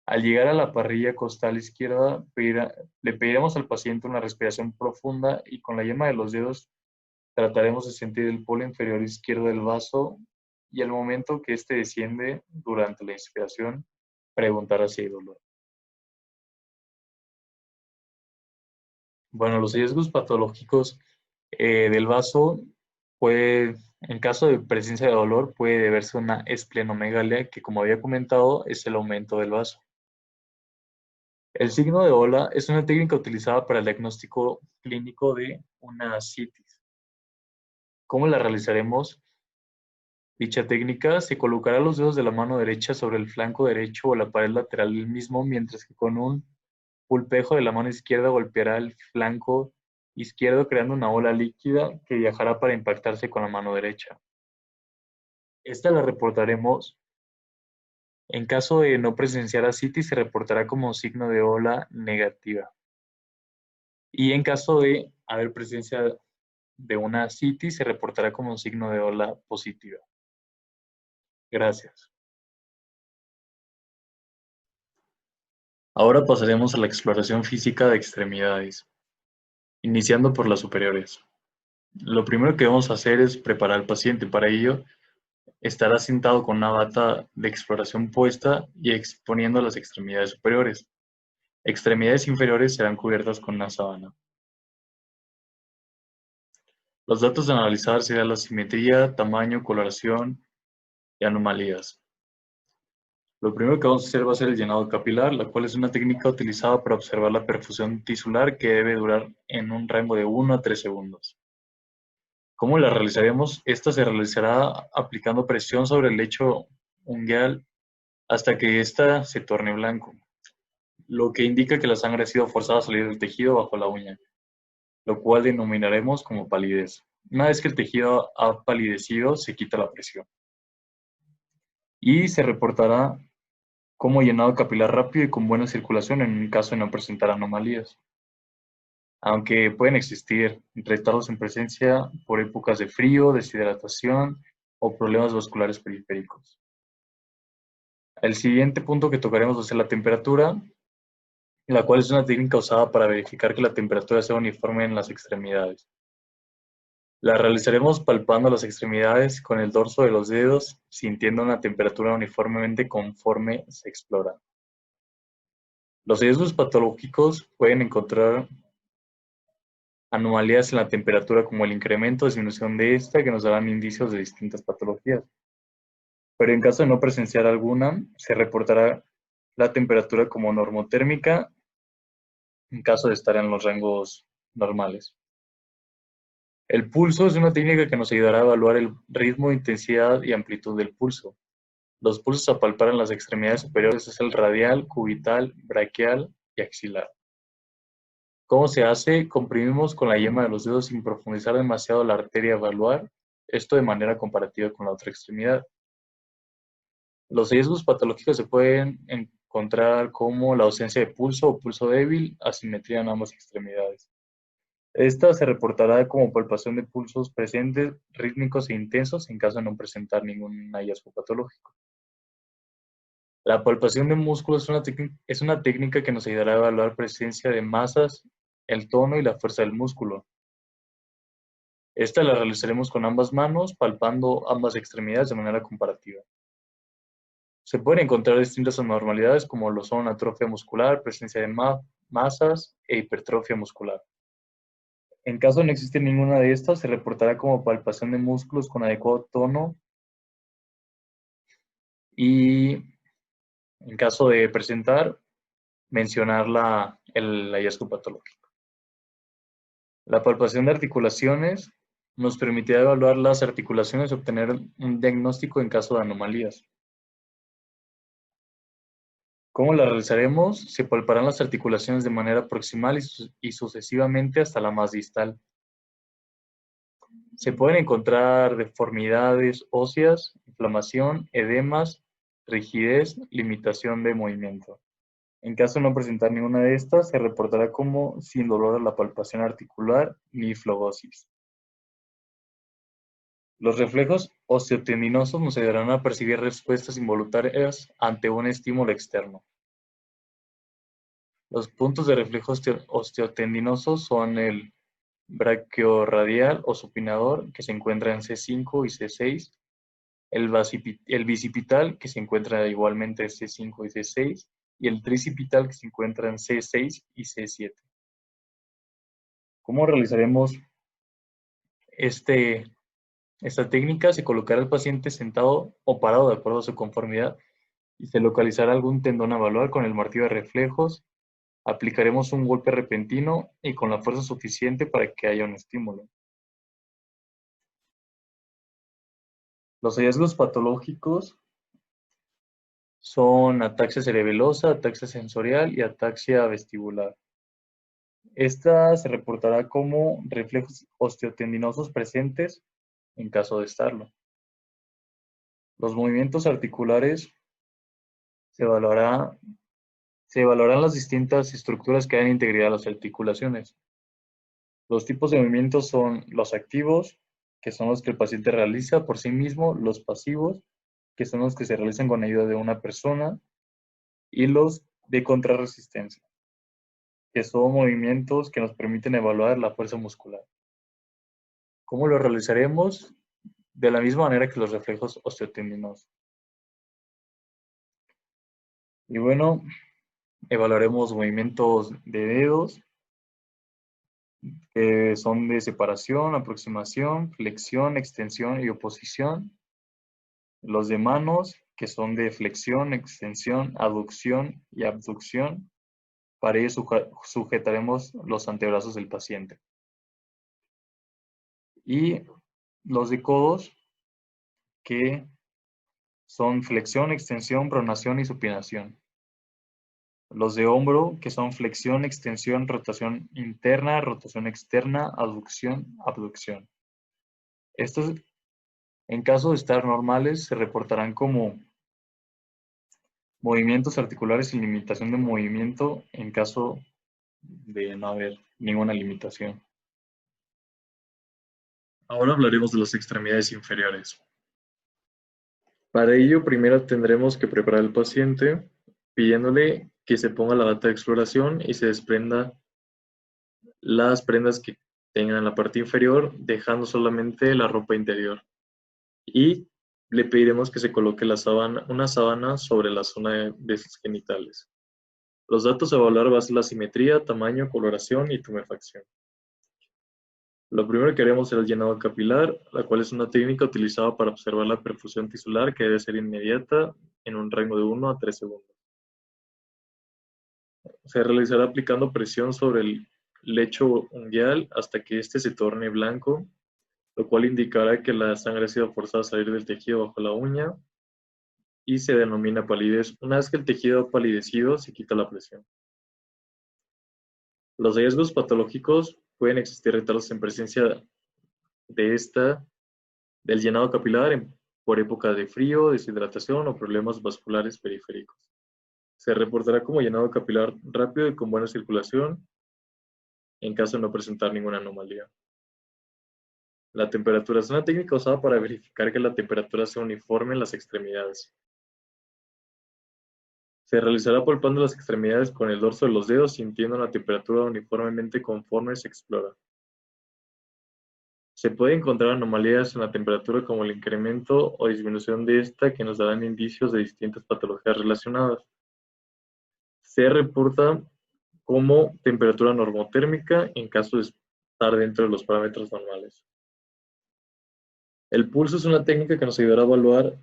Al llegar a la parrilla costal izquierda, le pediremos al paciente una respiración profunda y con la yema de los dedos trataremos de sentir el polo inferior izquierdo del vaso y al momento que éste desciende durante la inspiración, preguntar si hay dolor. Bueno, los hallazgos patológicos del vaso en caso de presencia de dolor, puede deberse a una esplenomegalia que, como había comentado, es el aumento del vaso. El signo de Ola es una técnica utilizada para el diagnóstico clínico de una ascitis. ¿Cómo la realizaremos? Dicha técnica se colocará los dedos de la mano derecha sobre el flanco derecho o la pared lateral del mismo, mientras que con un pulpejo de la mano izquierda golpeará el flanco izquierdo creando una ola líquida que viajará para impactarse con la mano derecha. Esta la reportaremos. En caso de no presenciar ascitis, se reportará como signo de ola negativa. Y en caso de haber presencia de una ascitis, se reportará como signo de ola positiva. Gracias. Ahora pasaremos a la exploración física de extremidades, iniciando por las superiores. Lo primero que debemos hacer es preparar al paciente. Para ello, estará sentado con una bata de exploración puesta y exponiendo las extremidades superiores. Extremidades inferiores serán cubiertas con una sábana. Los datos a analizar serán la simetría, tamaño, coloración y anomalías. Lo primero que vamos a hacer va a ser el llenado capilar, la cual es una técnica utilizada para observar la perfusión tisular que debe durar en un rango de 1 a 3 segundos. ¿Cómo la realizaremos? Esta se realizará aplicando presión sobre el lecho ungueal hasta que ésta se torne blanco, lo que indica que la sangre ha sido forzada a salir del tejido bajo la uña, lo cual denominaremos como palidez. Una vez que el tejido ha palidecido, se quita la presión y se reportará como llenado capilar rápido y con buena circulación en un caso de no presentar anomalías. Aunque pueden existir retardos en presencia por épocas de frío, deshidratación o problemas vasculares periféricos. El siguiente punto que tocaremos va a ser la temperatura, la cual es una técnica usada para verificar que la temperatura sea uniforme en las extremidades. La realizaremos palpando las extremidades con el dorso de los dedos, sintiendo una temperatura uniformemente conforme se explora. Los hallazgos patológicos pueden encontrar anomalías en la temperatura como el incremento o disminución de esta que nos darán indicios de distintas patologías. Pero en caso de no presenciar alguna, se reportará la temperatura como normotérmica en caso de estar en los rangos normales. El pulso es una técnica que nos ayudará a evaluar el ritmo, intensidad y amplitud del pulso. Los pulsos a palpar en las extremidades superiores es el radial, cubital, braquial y axilar. ¿Cómo se hace? Comprimimos con la yema de los dedos sin profundizar demasiado la arteria a evaluar, esto de manera comparativa con la otra extremidad. Los hallazgos patológicos se pueden encontrar como la ausencia de pulso o pulso débil, asimetría en ambas extremidades. Esta se reportará como palpación de pulsos presentes, rítmicos e intensos en caso de no presentar ningún hallazgo patológico. La palpación de músculos es una técnica que nos ayudará a evaluar presencia de masas, el tono y la fuerza del músculo. Esta la realizaremos con ambas manos, palpando ambas extremidades de manera comparativa. Se pueden encontrar distintas anormalidades como lo son atrofia muscular, presencia de masas e hipertrofia muscular. En caso de no existir ninguna de estas, se reportará como palpación de músculos con adecuado tono y en caso de presentar, mencionar el hallazgo patológico. La palpación de articulaciones nos permitirá evaluar las articulaciones y obtener un diagnóstico en caso de anomalías. ¿Cómo la realizaremos? Se palparán las articulaciones de manera proximal y sucesivamente hasta la más distal. Se pueden encontrar deformidades óseas, inflamación, edemas, rigidez, limitación de movimiento. En caso de no presentar ninguna de estas, se reportará como sin dolor a la palpación articular ni flegosis. Los reflejos osteotendinosos nos ayudarán a percibir respuestas involuntarias ante un estímulo externo. Los puntos de reflejo osteotendinosos son el braquiorradial o supinador, que se encuentra en C5 y C6, el bicipital, que se encuentra igualmente en C5 y C6, y el tricipital, que se encuentra en C6 y C7. ¿Cómo realizaremos esta técnica? Se colocará al paciente sentado o parado de acuerdo a su conformidad y se localizará algún tendón a evaluar con el martillo de reflejos. Aplicaremos un golpe repentino y con la fuerza suficiente para que haya un estímulo. Los hallazgos patológicos son ataxia cerebelosa, ataxia sensorial y ataxia vestibular. Esta se reportará como reflejos osteotendinosos presentes en caso de estarlo. Los movimientos articulares se evaluarán las distintas estructuras que dan integridad a las articulaciones. Los tipos de movimientos son los activos, que son los que el paciente realiza por sí mismo, los pasivos, que son los que se realizan con ayuda de una persona, y los de contrarresistencia, que son movimientos que nos permiten evaluar la fuerza muscular. ¿Cómo lo realizaremos? De la misma manera que los reflejos osteotendinosos. Y bueno, evaluaremos movimientos de dedos, que son de separación, aproximación, flexión, extensión y oposición. Los de manos, que son de flexión, extensión, aducción y abducción. Para ello sujetaremos los antebrazos del paciente. Y los de codos, que son flexión, extensión, pronación y supinación. Los de hombro, que son flexión, extensión, rotación interna, rotación externa, aducción, abducción. Estos, en caso de estar normales, se reportarán como movimientos articulares sin limitación de movimiento en caso de no haber ninguna limitación. Ahora hablaremos de las extremidades inferiores. Para ello, primero tendremos que preparar al paciente pidiéndole que se ponga la bata de exploración y se desprenda las prendas que tengan en la parte inferior, dejando solamente la ropa interior. Y le pediremos que se coloque una sábana sobre la zona de sus genitales. Los datos a evaluar va a ser la simetría, tamaño, coloración y tumefacción. Lo primero que haremos será el llenado capilar, la cual es una técnica utilizada para observar la perfusión tisular que debe ser inmediata en un rango de 1 a 3 segundos. Se realizará aplicando presión sobre el lecho unguial hasta que éste se torne blanco, lo cual indicará que la sangre ha sido forzada a salir del tejido bajo la uña y se denomina palidez. Una vez que el tejido ha palidecido, se quita la presión. Los hallazgos patológicos pueden existir retardos en presencia del llenado capilar por época de frío, deshidratación o problemas vasculares periféricos. Se reportará como llenado capilar rápido y con buena circulación en caso de no presentar ninguna anomalía. La temperatura es una técnica usada para verificar que la temperatura sea uniforme en las extremidades. Se realizará palpando las extremidades con el dorso de los dedos, sintiendo la temperatura uniformemente conforme se explora. Se puede encontrar anomalías en la temperatura como el incremento o disminución de esta que nos darán indicios de distintas patologías relacionadas. Se reporta como temperatura normotérmica en caso de estar dentro de los parámetros normales. El pulso es una técnica que nos ayudará a evaluar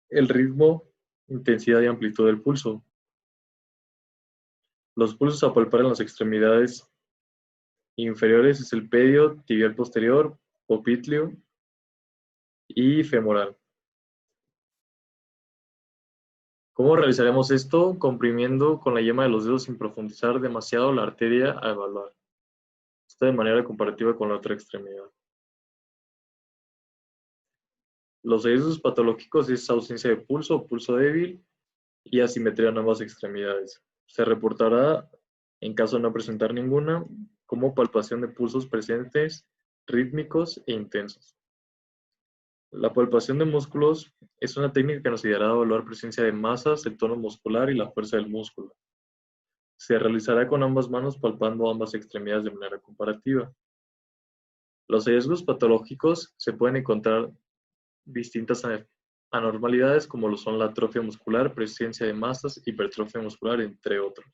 el ritmo, intensidad y amplitud del pulso. Los pulsos a palpar en las extremidades inferiores es el pedio, tibial posterior, popliteo y femoral. ¿Cómo realizaremos esto? Comprimiendo con la yema de los dedos sin profundizar demasiado la arteria a evaluar. Esto de manera comparativa con la otra extremidad. Los hallazgos patológicos es ausencia de pulso o pulso débil y asimetría en ambas extremidades. Se reportará, en caso de no presentar ninguna, como palpación de pulsos presentes, rítmicos e intensos. La palpación de músculos es una técnica que nos ayudará a evaluar presencia de masas, el tono muscular y la fuerza del músculo. Se realizará con ambas manos palpando ambas extremidades de manera comparativa. Los hallazgos patológicos se pueden encontrar distintas anormalidades como lo son la atrofia muscular, presencia de masas, hipertrofia muscular, entre otros.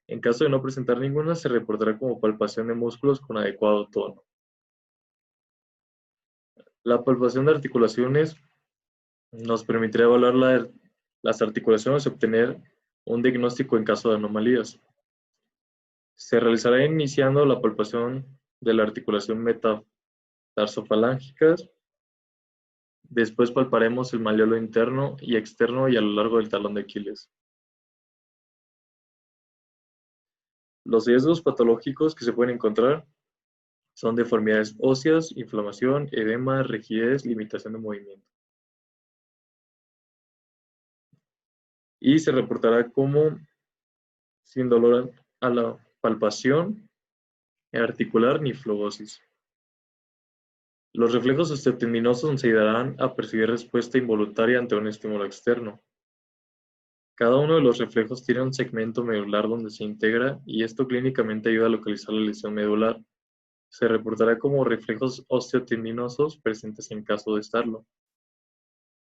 En caso de no presentar ninguna, se reportará como palpación de músculos con adecuado tono. La palpación de articulaciones nos permitirá evaluar las articulaciones y obtener un diagnóstico en caso de anomalías. Se realizará iniciando la palpación de la articulación metatarsofalángica. Después palparemos el malleolo interno y externo y a lo largo del talón de Aquiles. Los hallazgos patológicos que se pueden encontrar son deformidades óseas, inflamación, edema, rigidez, limitación de movimiento. Y se reportará como sin dolor a la palpación articular ni flebosis. Los reflejos osteotendinosos nos ayudarán a percibir respuesta involuntaria ante un estímulo externo. Cada uno de los reflejos tiene un segmento medular donde se integra y esto clínicamente ayuda a localizar la lesión medular. Se reportará como reflejos osteotendinosos presentes en caso de estarlo.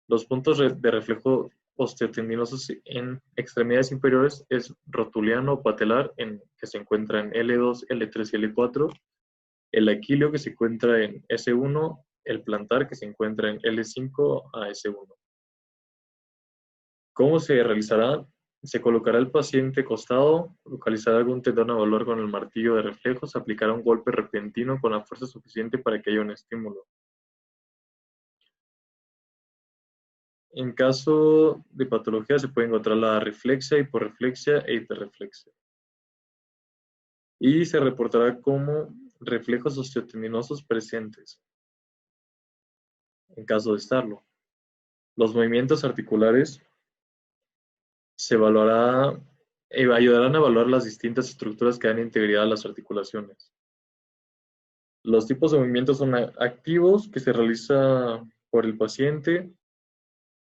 Los puntos de reflejo osteotendinosos en extremidades inferiores es rotuliano o patelar, que se encuentra en L2, L3 y L4, el aquileo que se encuentra en S1, el plantar que se encuentra en L5 a S1. ¿Cómo se realizará? Se colocará el paciente acostado, localizará algún tendón a valor con el martillo de reflejos, aplicará un golpe repentino con la fuerza suficiente para que haya un estímulo. En caso de patología se puede encontrar la reflexia, hiporreflexia e hiperreflexia. Y se reportará como reflejos osteotendinosos presentes, en caso de estarlo. Los movimientos articulares se ayudarán a evaluar las distintas estructuras que dan integridad a las articulaciones. Los tipos de movimientos son activos, que se realiza por el paciente,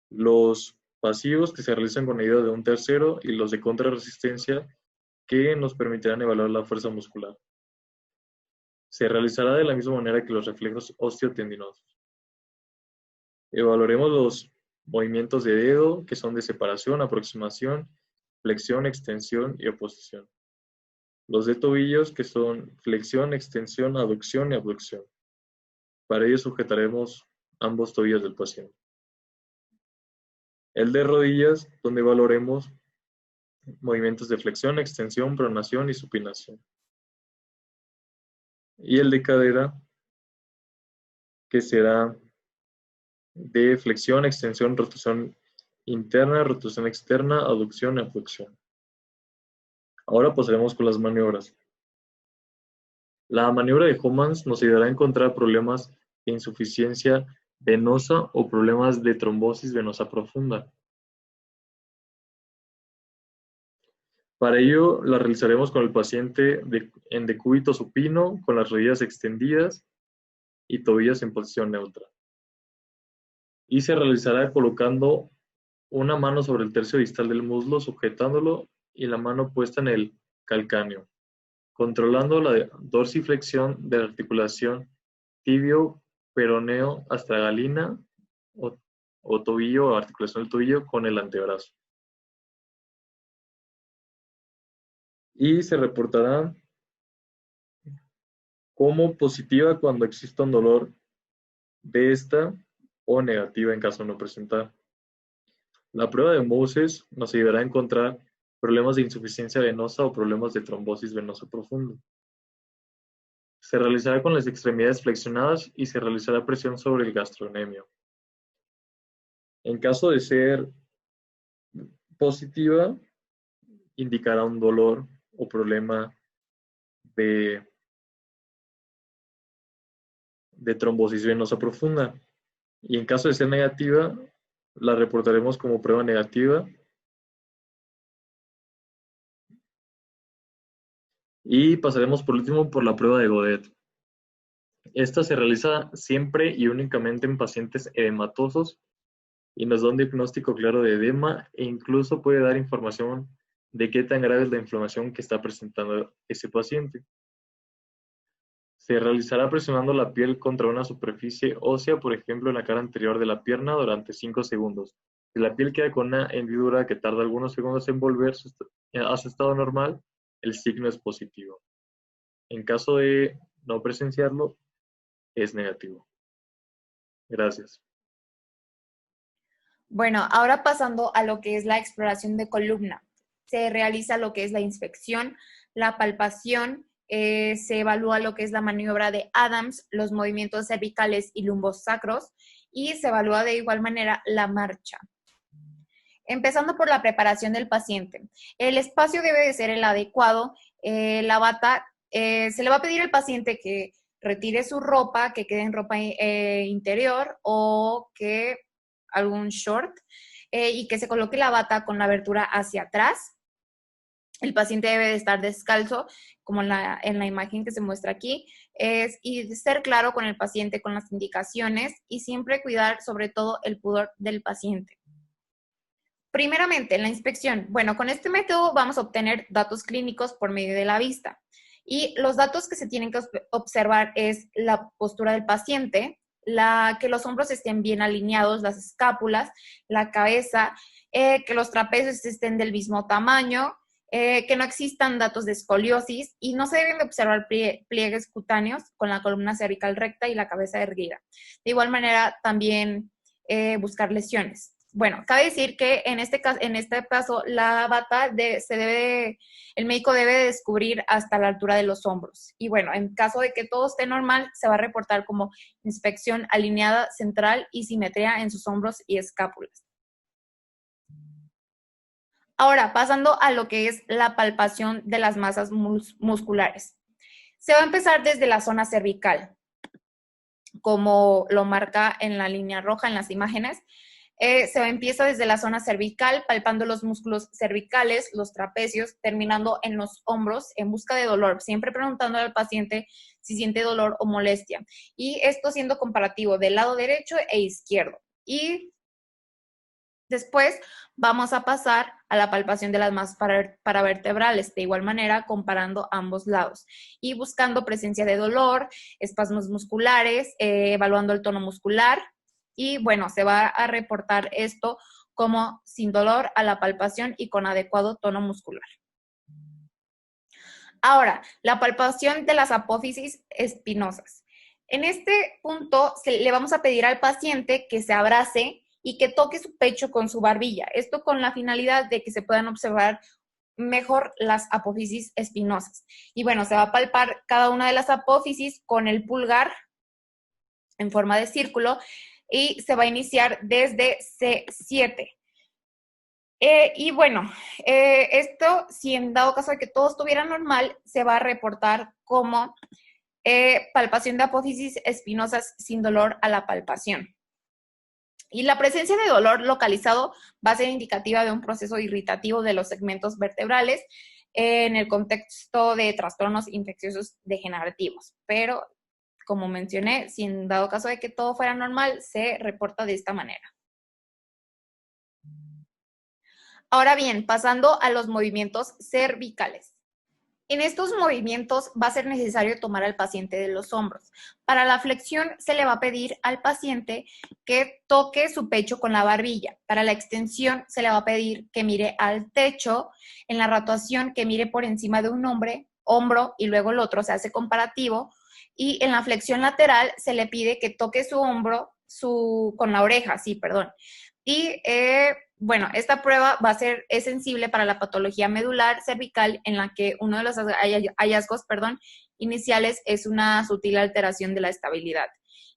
los pasivos, que se realizan con ayuda de un tercero, y los de contrarresistencia, que nos permitirán evaluar la fuerza muscular. Se realizará de la misma manera que los reflejos osteotendinosos. Evaluaremos los movimientos de dedo, que son de separación, aproximación, flexión, extensión y oposición. Los de tobillos, que son flexión, extensión, aducción y abducción. Para ello sujetaremos ambos tobillos del paciente. El de rodillas, donde evaluaremos movimientos de flexión, extensión, pronación y supinación. Y el de cadera, que será de flexión, extensión, rotación interna, rotación externa, aducción y abducción. Ahora pasaremos con las maniobras. La maniobra de Homans nos ayudará a encontrar problemas de insuficiencia venosa o problemas de trombosis venosa profunda. Para ello, la realizaremos con el paciente en decúbito supino, con las rodillas extendidas y tobillos en posición neutra. Y se realizará colocando una mano sobre el tercio distal del muslo, sujetándolo, y la mano puesta en el calcáneo, controlando la dorsiflexión de la articulación tibio-peroneo astragalina o tobillo o articulación del tobillo con el antebrazo. Y se reportará como positiva cuando exista un dolor de esta o negativa en caso de no presentar. La prueba de Moses nos ayudará a encontrar problemas de insuficiencia venosa o problemas de trombosis venosa profunda. Se realizará con las extremidades flexionadas y se realizará presión sobre el gastrocnemio. En caso de ser positiva, indicará un dolor o problema de trombosis venosa profunda. Y en caso de ser negativa, la reportaremos como prueba negativa. Y pasaremos por último por la prueba de Godet. Esta se realiza siempre y únicamente en pacientes edematosos y nos da un diagnóstico claro de edema e incluso puede dar información de qué tan grave es la inflamación que está presentando ese paciente. Se realizará presionando la piel contra una superficie ósea, por ejemplo en la cara anterior de la pierna, durante 5 segundos. Si la piel queda con una hendidura que tarda algunos segundos en volver a su estado normal, el signo es positivo. En caso de no presenciarlo, es negativo. Gracias. Bueno, ahora pasando a lo que es la exploración de columna. Se realiza lo que es la inspección, la palpación, se evalúa lo que es la maniobra de Adams, los movimientos cervicales y lumbosacros, y se evalúa de igual manera la marcha. Empezando por la preparación del paciente. El espacio debe de ser el adecuado. La bata, se le va a pedir al paciente que retire su ropa, que quede en ropa interior o que algún short, y que se coloque la bata con la abertura hacia atrás. El paciente debe de estar descalzo, como en la imagen que se muestra aquí, y ser claro con el paciente con las indicaciones y siempre cuidar sobre todo el pudor del paciente. Primeramente, en la inspección. Bueno, con este método vamos a obtener datos clínicos por medio de la vista. Y los datos que se tienen que observar es la postura del paciente, que los hombros estén bien alineados, las escápulas, la cabeza, que los trapecios estén del mismo tamaño, que no existan datos de escoliosis y no se deben de observar pliegues cutáneos con la columna cervical recta y la cabeza erguida. De igual manera, también buscar lesiones. Bueno, cabe decir que en este caso la bata el médico debe descubrir hasta la altura de los hombros. Y bueno, en caso de que todo esté normal, se va a reportar como inspección alineada central y simetría en sus hombros y escápulas. Ahora, pasando a lo que es la palpación de las masas musculares. Se va a empezar desde la zona cervical, como lo marca en la línea roja en las imágenes. Empieza desde la zona cervical, palpando los músculos cervicales, los trapecios, terminando en los hombros en busca de dolor, siempre preguntando al paciente si siente dolor o molestia. Y esto siendo comparativo del lado derecho e izquierdo. Y después vamos a pasar a la palpación de las masas paravertebrales, de igual manera comparando ambos lados y buscando presencia de dolor, espasmos musculares, evaluando el tono muscular y bueno, se va a reportar esto como sin dolor a la palpación y con adecuado tono muscular. Ahora, la palpación de las apófisis espinosas. En este punto le vamos a pedir al paciente que se abrace y que toque su pecho con su barbilla. Esto con la finalidad de que se puedan observar mejor las apófisis espinosas. Y bueno, se va a palpar cada una de las apófisis con el pulgar en forma de círculo y se va a iniciar desde C7. Y bueno, esto, si en dado caso de que todo estuviera normal, se va a reportar como palpación de apófisis espinosas sin dolor a la palpación. Y la presencia de dolor localizado va a ser indicativa de un proceso irritativo de los segmentos vertebrales en el contexto de trastornos infecciosos degenerativos. Pero, como mencioné, si en dado caso de que todo fuera normal, se reporta de esta manera. Ahora bien, pasando a los movimientos cervicales. En estos movimientos va a ser necesario tomar al paciente de los hombros. Para la flexión se le va a pedir al paciente que toque su pecho con la barbilla. Para la extensión se le va a pedir que mire al techo. En la rotación que mire por encima de un hombro y luego el otro, se hace comparativo. Y en la flexión lateral se le pide que toque su hombro con la oreja, Y bueno, esta prueba es sensible para la patología medular cervical, en la que uno de los hallazgos iniciales es una sutil alteración de la estabilidad.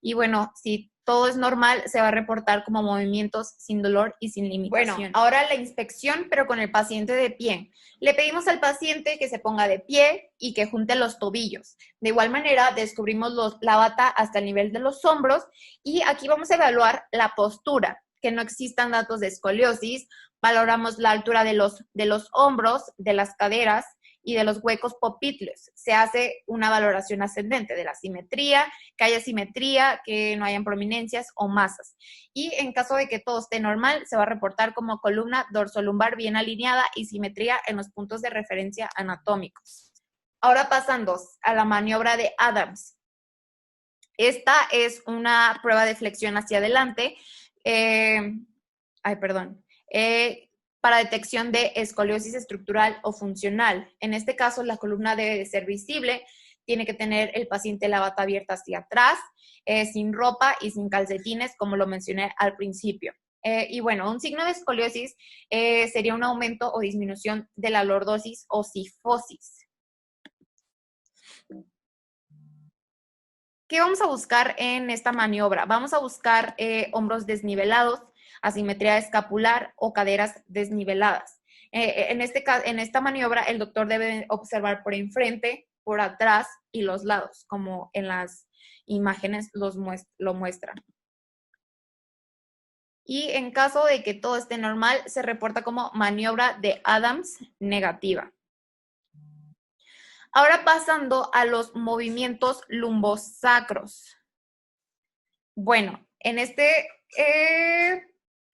Y bueno, si todo es normal, se va a reportar como movimientos sin dolor y sin limitación. Bueno, ahora la inspección, pero con el paciente de pie. Le pedimos al paciente que se ponga de pie y que junte los tobillos. De igual manera, descubrimos la bata hasta el nivel de los hombros y aquí vamos a evaluar la postura, que no existan datos de escoliosis. Valoramos la altura de los hombros, de las caderas y de los huecos popitleos. Se hace una valoración ascendente de la simetría, que haya simetría, que no hayan prominencias o masas. Y en caso de que todo esté normal, se va a reportar como columna dorsolumbar bien alineada y simetría en los puntos de referencia anatómicos. Ahora pasando a la maniobra de Adams. Esta es una prueba de flexión hacia adelante, para detección de escoliosis estructural o funcional. En este caso, la columna debe de ser visible, tiene que tener el paciente la bata abierta hacia atrás, sin ropa y sin calcetines, como lo mencioné al principio. Y bueno, un signo de escoliosis sería un aumento o disminución de la lordosis o cifosis. ¿Qué vamos a buscar en esta maniobra? Vamos a buscar hombros desnivelados, asimetría escapular o caderas desniveladas. En esta maniobra, el doctor debe observar por enfrente, por atrás y los lados, como en las imágenes lo muestran. Y en caso de que todo esté normal, se reporta como maniobra de Adams negativa. Ahora pasando a los movimientos lumbosacros. Bueno, en este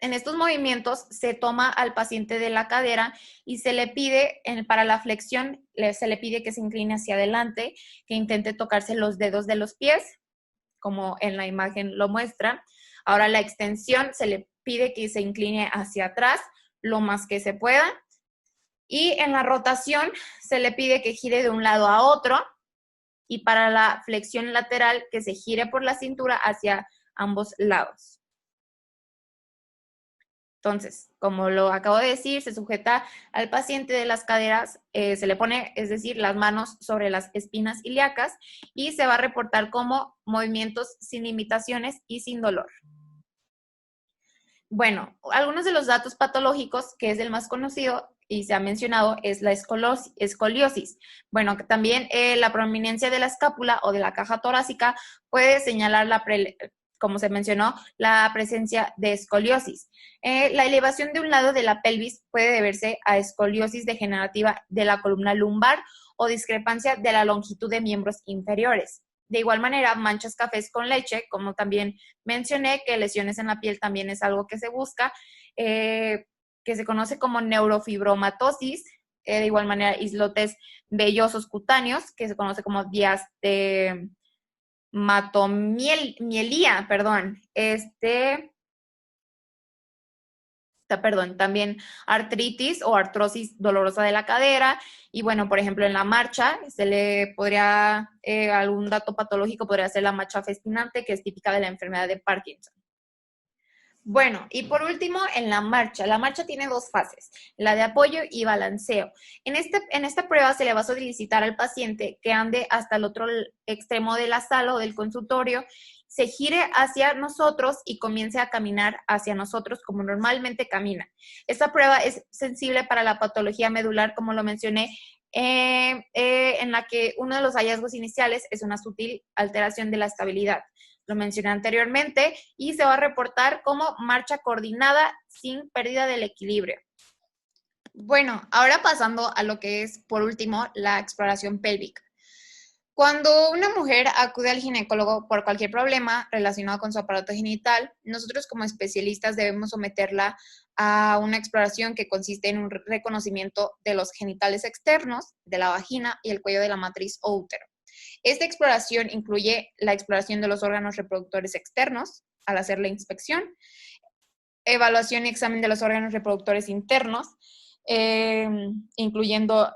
En estos movimientos se toma al paciente de la cadera y se le pide, para la flexión, se le pide que se incline hacia adelante, que intente tocarse los dedos de los pies, como en la imagen lo muestra. Ahora la extensión se le pide que se incline hacia atrás lo más que se pueda. Y en la rotación se le pide que gire de un lado a otro. Y para la flexión lateral, que se gire por la cintura hacia ambos lados. Entonces, como lo acabo de decir, se sujeta al paciente de las caderas, se le pone, es decir, las manos sobre las espinas ilíacas y se va a reportar como movimientos sin limitaciones y sin dolor. Bueno, algunos de los datos patológicos, que es el más conocido y se ha mencionado, es la escoliosis. Bueno, que también la prominencia de la escápula o de la caja torácica puede señalar como se mencionó, la presencia de escoliosis. La elevación de un lado de la pelvis puede deberse a escoliosis degenerativa de la columna lumbar o discrepancia de la longitud de miembros inferiores. De igual manera, manchas cafés con leche, como también mencioné, que lesiones en la piel también es algo que se busca, que se conoce como neurofibromatosis, de igual manera islotes vellosos cutáneos, que se conoce como diastematommielía, también artritis o artrosis dolorosa de la cadera. Y bueno, por ejemplo, en la marcha, se le podría, algún dato patológico podría ser la marcha festinante, que es típica de la enfermedad de Parkinson. Bueno, y por último, en la marcha tiene dos fases, la de apoyo y balanceo. En esta prueba se le va a solicitar al paciente que ande hasta el otro extremo de la sala o del consultorio, se gire hacia nosotros y comience a caminar hacia nosotros como normalmente camina. Esta prueba es sensible para la patología medular, como lo mencioné, en la que uno de los hallazgos iniciales es una sutil alteración de la estabilidad. Lo mencioné anteriormente y se va a reportar como marcha coordinada sin pérdida del equilibrio. Bueno, ahora pasando a lo que es, por último, la exploración pélvica. Cuando una mujer acude al ginecólogo por cualquier problema relacionado con su aparato genital, nosotros como especialistas debemos someterla a una exploración que consiste en un reconocimiento de los genitales externos, de la vagina y el cuello de la matriz o útero. Esta exploración incluye la exploración de los órganos reproductores externos al hacer la inspección, evaluación y examen de los órganos reproductores internos, incluyendo,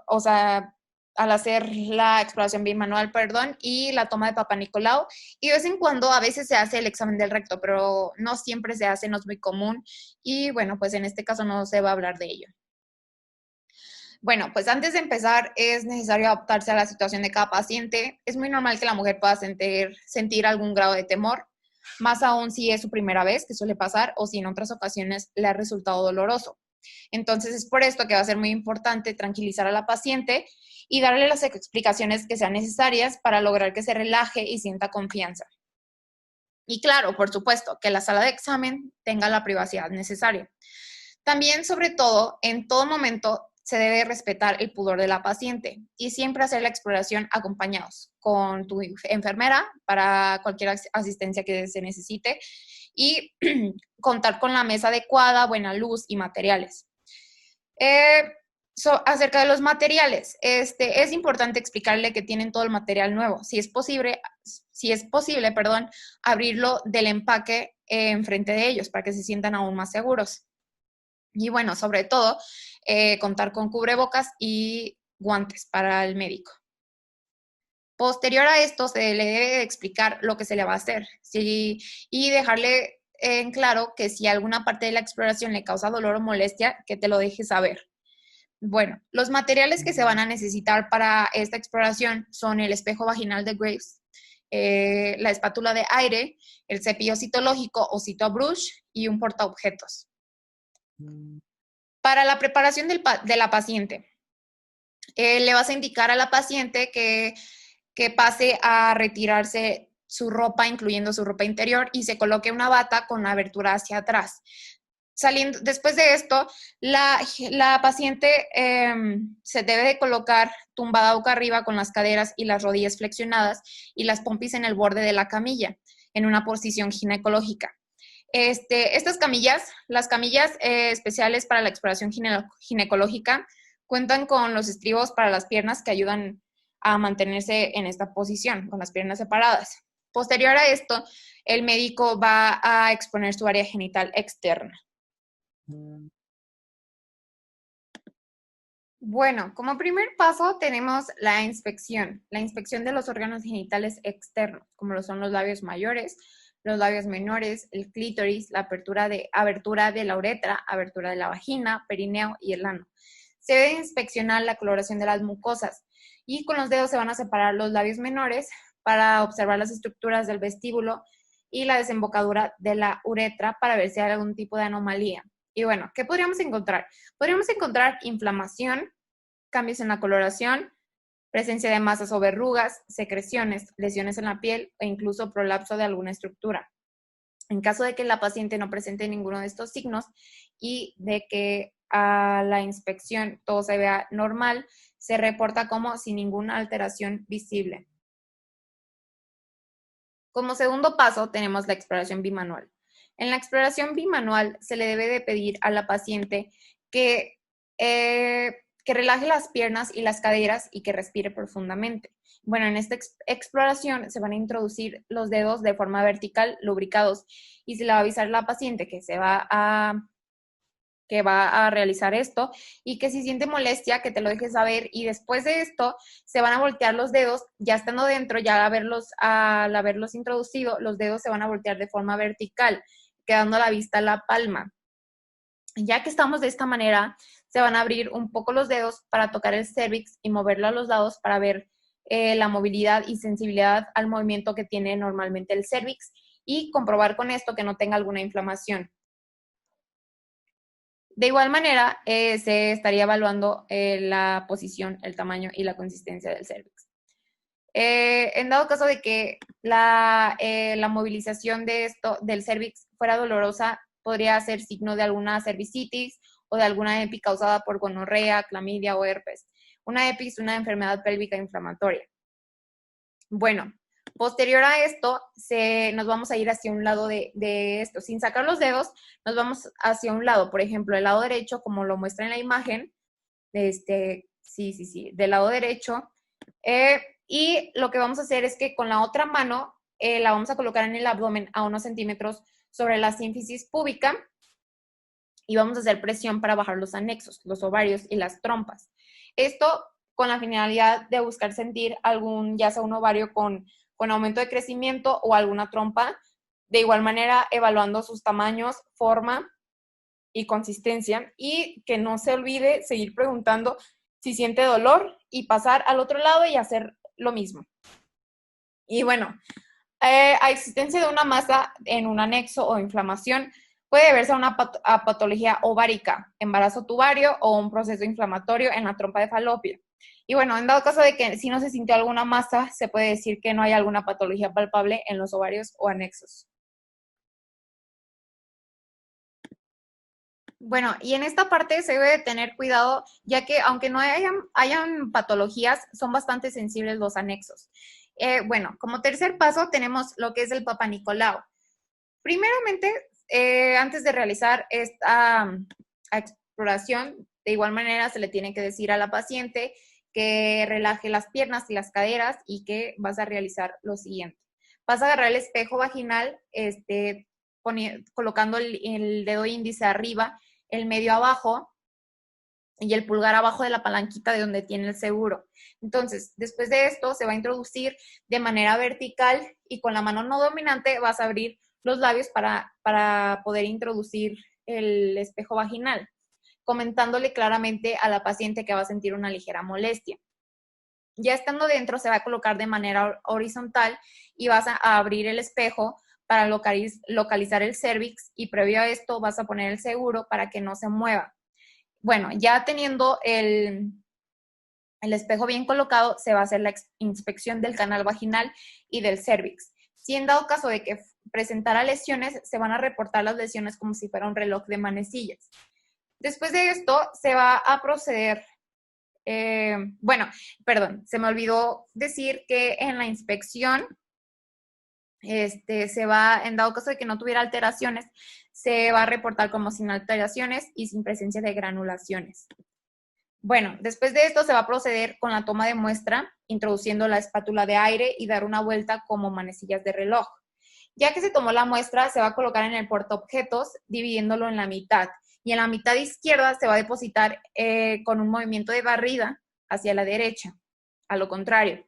al hacer la exploración bimanual, y la toma de Papa Nicolau. Y de vez en cuando, a veces se hace el examen del recto, pero no siempre se hace, no es muy común. Y bueno, pues en este caso no se va a hablar de ello. Bueno, pues antes de empezar es necesario adaptarse a la situación de cada paciente. Es muy normal que la mujer pueda sentir algún grado de temor, más aún si es su primera vez, que suele pasar, o si en otras ocasiones le ha resultado doloroso. Entonces es por esto que va a ser muy importante tranquilizar a la paciente y darle las explicaciones que sean necesarias para lograr que se relaje y sienta confianza. Y claro, por supuesto, que la sala de examen tenga la privacidad necesaria. También, sobre todo, en todo momento, se debe respetar el pudor de la paciente y siempre hacer la exploración acompañados con tu enfermera para cualquier asistencia que se necesite y contar con la mesa adecuada, buena luz y materiales. Acerca de los materiales, es importante explicarle que tienen todo el material nuevo. Si es posible, abrirlo del empaque enfrente de ellos para que se sientan aún más seguros. Y bueno, sobre todo, contar con cubrebocas y guantes para el médico. Posterior a esto, se le debe explicar lo que se le va a hacer y dejarle en claro que si alguna parte de la exploración le causa dolor o molestia, que te lo deje saber. Bueno, los materiales que se van a necesitar para esta exploración son el espejo vaginal de Graves, la espátula de aire, el cepillo citológico o citobrush y un portaobjetos. Para la preparación de la paciente, le vas a indicar a la paciente que pase a retirarse su ropa, incluyendo su ropa interior, y se coloque una bata con la abertura hacia atrás. Después de esto, la paciente se debe de colocar tumbada boca arriba con las caderas y las rodillas flexionadas y las pompis en el borde de la camilla, en una posición ginecológica. Estas camillas, las camillas especiales para la exploración ginecológica, cuentan con los estribos para las piernas que ayudan a mantenerse en esta posición, con las piernas separadas. Posterior a esto, el médico va a exponer su área genital externa. Bueno, como primer paso tenemos la inspección de los órganos genitales externos, como lo son los labios mayores, los labios menores, el clítoris, la abertura de la uretra, abertura de la vagina, perineo y el ano. Se debe inspeccionar la coloración de las mucosas y con los dedos se van a separar los labios menores para observar las estructuras del vestíbulo y la desembocadura de la uretra para ver si hay algún tipo de anomalía. Y bueno, ¿qué podríamos encontrar? Podríamos encontrar inflamación, cambios en la coloración, presencia de masas o verrugas, secreciones, lesiones en la piel e incluso prolapso de alguna estructura. En caso de que la paciente no presente ninguno de estos signos y de que a la inspección todo se vea normal, se reporta como sin ninguna alteración visible. Como segundo paso tenemos la exploración bimanual. En la exploración bimanual se le debe de pedir a la paciente que relaje las piernas y las caderas y que respire profundamente. Bueno, en esta exploración se van a introducir los dedos de forma vertical, lubricados, y se le va a avisar a la paciente que va a realizar esto y que si siente molestia, que te lo deje saber, y después de esto se van a voltear los dedos, ya estando dentro, ya al haberlos introducido, los dedos se van a voltear de forma vertical, quedando a la vista la palma. Ya que estamos de esta manera, se van a abrir un poco los dedos para tocar el cérvix y moverlo a los lados para ver la movilidad y sensibilidad al movimiento que tiene normalmente el cérvix y comprobar con esto que no tenga alguna inflamación. De igual manera, se estaría evaluando la posición, el tamaño y la consistencia del cérvix. En dado caso de que la movilización del cérvix fuera dolorosa, podría ser signo de alguna cervicitis o de alguna EPI causada por gonorrea, clamidia o herpes. Una EPI es una enfermedad pélvica inflamatoria. Bueno, posterior a esto, nos vamos a ir hacia un lado de esto. Sin sacar los dedos, nos vamos hacia un lado. Por ejemplo, el lado derecho, como lo muestra en la imagen, del lado derecho. Y lo que vamos a hacer es que con la otra mano la vamos a colocar en el abdomen a unos centímetros sobre la sínfisis púbica y vamos a hacer presión para bajar los anexos, los ovarios y las trompas. Esto con la finalidad de buscar sentir ya sea un ovario con aumento de crecimiento o alguna trompa, de igual manera evaluando sus tamaños, forma y consistencia, y que no se olvide seguir preguntando si siente dolor y pasar al otro lado y hacer lo mismo. Y bueno, a existencia de una masa en un anexo o inflamación puede deberse a una patología ovárica, embarazo tubario o un proceso inflamatorio en la trompa de falopio. Y bueno, en dado caso de que si no se sintió alguna masa, se puede decir que no hay alguna patología palpable en los ovarios o anexos. Bueno, y en esta parte se debe tener cuidado, ya que aunque no hayan patologías, son bastante sensibles los anexos. Bueno, como tercer paso tenemos lo que es el Papa Nicolau. Primeramente, antes de realizar esta exploración, de igual manera se le tiene que decir a la paciente que relaje las piernas y las caderas y que vas a realizar lo siguiente. Vas a agarrar el espejo vaginal, colocando el dedo índice arriba, el medio abajo y el pulgar abajo de la palanquita de donde tiene el seguro. Entonces, después de esto, se va a introducir de manera vertical y con la mano no dominante vas a abrir los labios para poder introducir el espejo vaginal, comentándole claramente a la paciente que va a sentir una ligera molestia. Ya estando dentro, se va a colocar de manera horizontal y vas a abrir el espejo para localizar el cérvix y previo a esto vas a poner el seguro para que no se mueva. Bueno, ya teniendo el espejo bien colocado, se va a hacer la inspección del canal vaginal y del cérvix. Si en dado caso de que presentara lesiones, se van a reportar las lesiones como si fuera un reloj de manecillas. Después de esto, se va a proceder. Se me olvidó decir que en la inspección se va, en dado caso de que no tuviera alteraciones, se va a reportar como sin alteraciones y sin presencia de granulaciones. Bueno, después de esto se va a proceder con la toma de muestra, introduciendo la espátula de aire y dar una vuelta como manecillas de reloj. Ya que se tomó la muestra, se va a colocar en el portaobjetos, dividiéndolo en la mitad. Y en la mitad izquierda se va a depositar con un movimiento de barrida hacia la derecha, a lo contrario.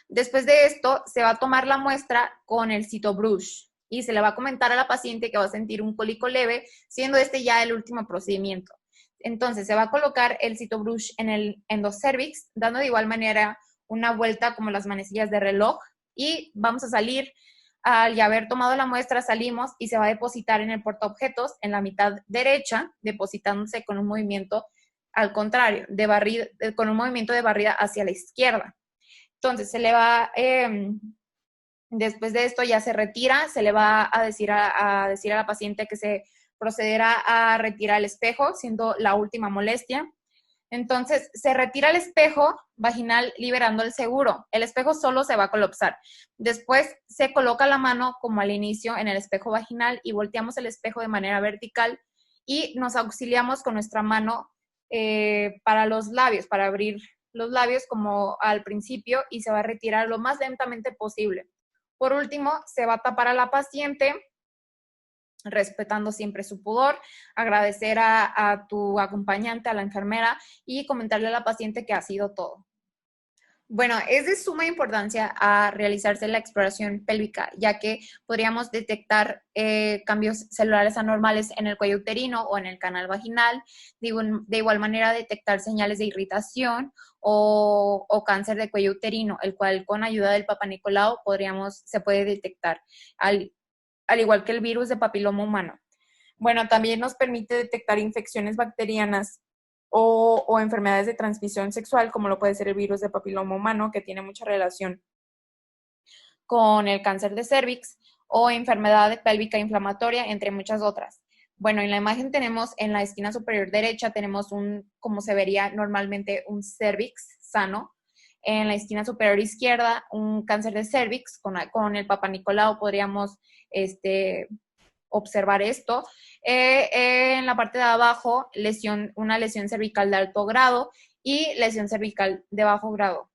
Después de esto, se va a tomar la muestra con el CitoBrush y se le va a comentar a la paciente que va a sentir un cólico leve, siendo este ya el último procedimiento. Entonces, se va a colocar el CitoBrush en el endocervix, dando de igual manera una vuelta como las manecillas de reloj y vamos a salir. Al ya haber tomado la muestra, salimos y se va a depositar en el portaobjetos en la mitad derecha, depositándose con un movimiento al contrario, de barrida, con un movimiento de barrida hacia la izquierda. Entonces, se le va, después de esto ya se retira, se le va a decir a la paciente que se procederá a retirar el espejo, siendo la última molestia. Entonces, se retira el espejo vaginal liberando el seguro. El espejo solo se va a colapsar. Después, se coloca la mano como al inicio en el espejo vaginal y volteamos el espejo de manera vertical y nos auxiliamos con nuestra mano para los labios, para abrir los labios como al principio y se va a retirar lo más lentamente posible. Por último, se va a tapar a la paciente, respetando siempre su pudor, agradecer a tu acompañante, a la enfermera y comentarle a la paciente que ha sido todo. Bueno, es de suma importancia a realizarse la exploración pélvica, ya que podríamos detectar cambios celulares anormales en el cuello uterino o en el canal vaginal, de igual manera detectar señales de irritación o cáncer de cuello uterino, el cual con ayuda del Papa Nicolau se puede detectar, al igual que el virus de papiloma humano. Bueno, también nos permite detectar infecciones bacterianas o enfermedades de transmisión sexual, como lo puede ser el virus de papiloma humano, que tiene mucha relación con el cáncer de cervix, o enfermedad pélvica inflamatoria, entre muchas otras. Bueno, en la imagen tenemos en la esquina superior derecha, tenemos como se vería normalmente, un cervix sano. En la esquina superior izquierda, un cáncer de cervix. Con el Papa Nicolau podríamos observar esto. En la parte de abajo, una lesión cervical de alto grado y lesión cervical de bajo grado.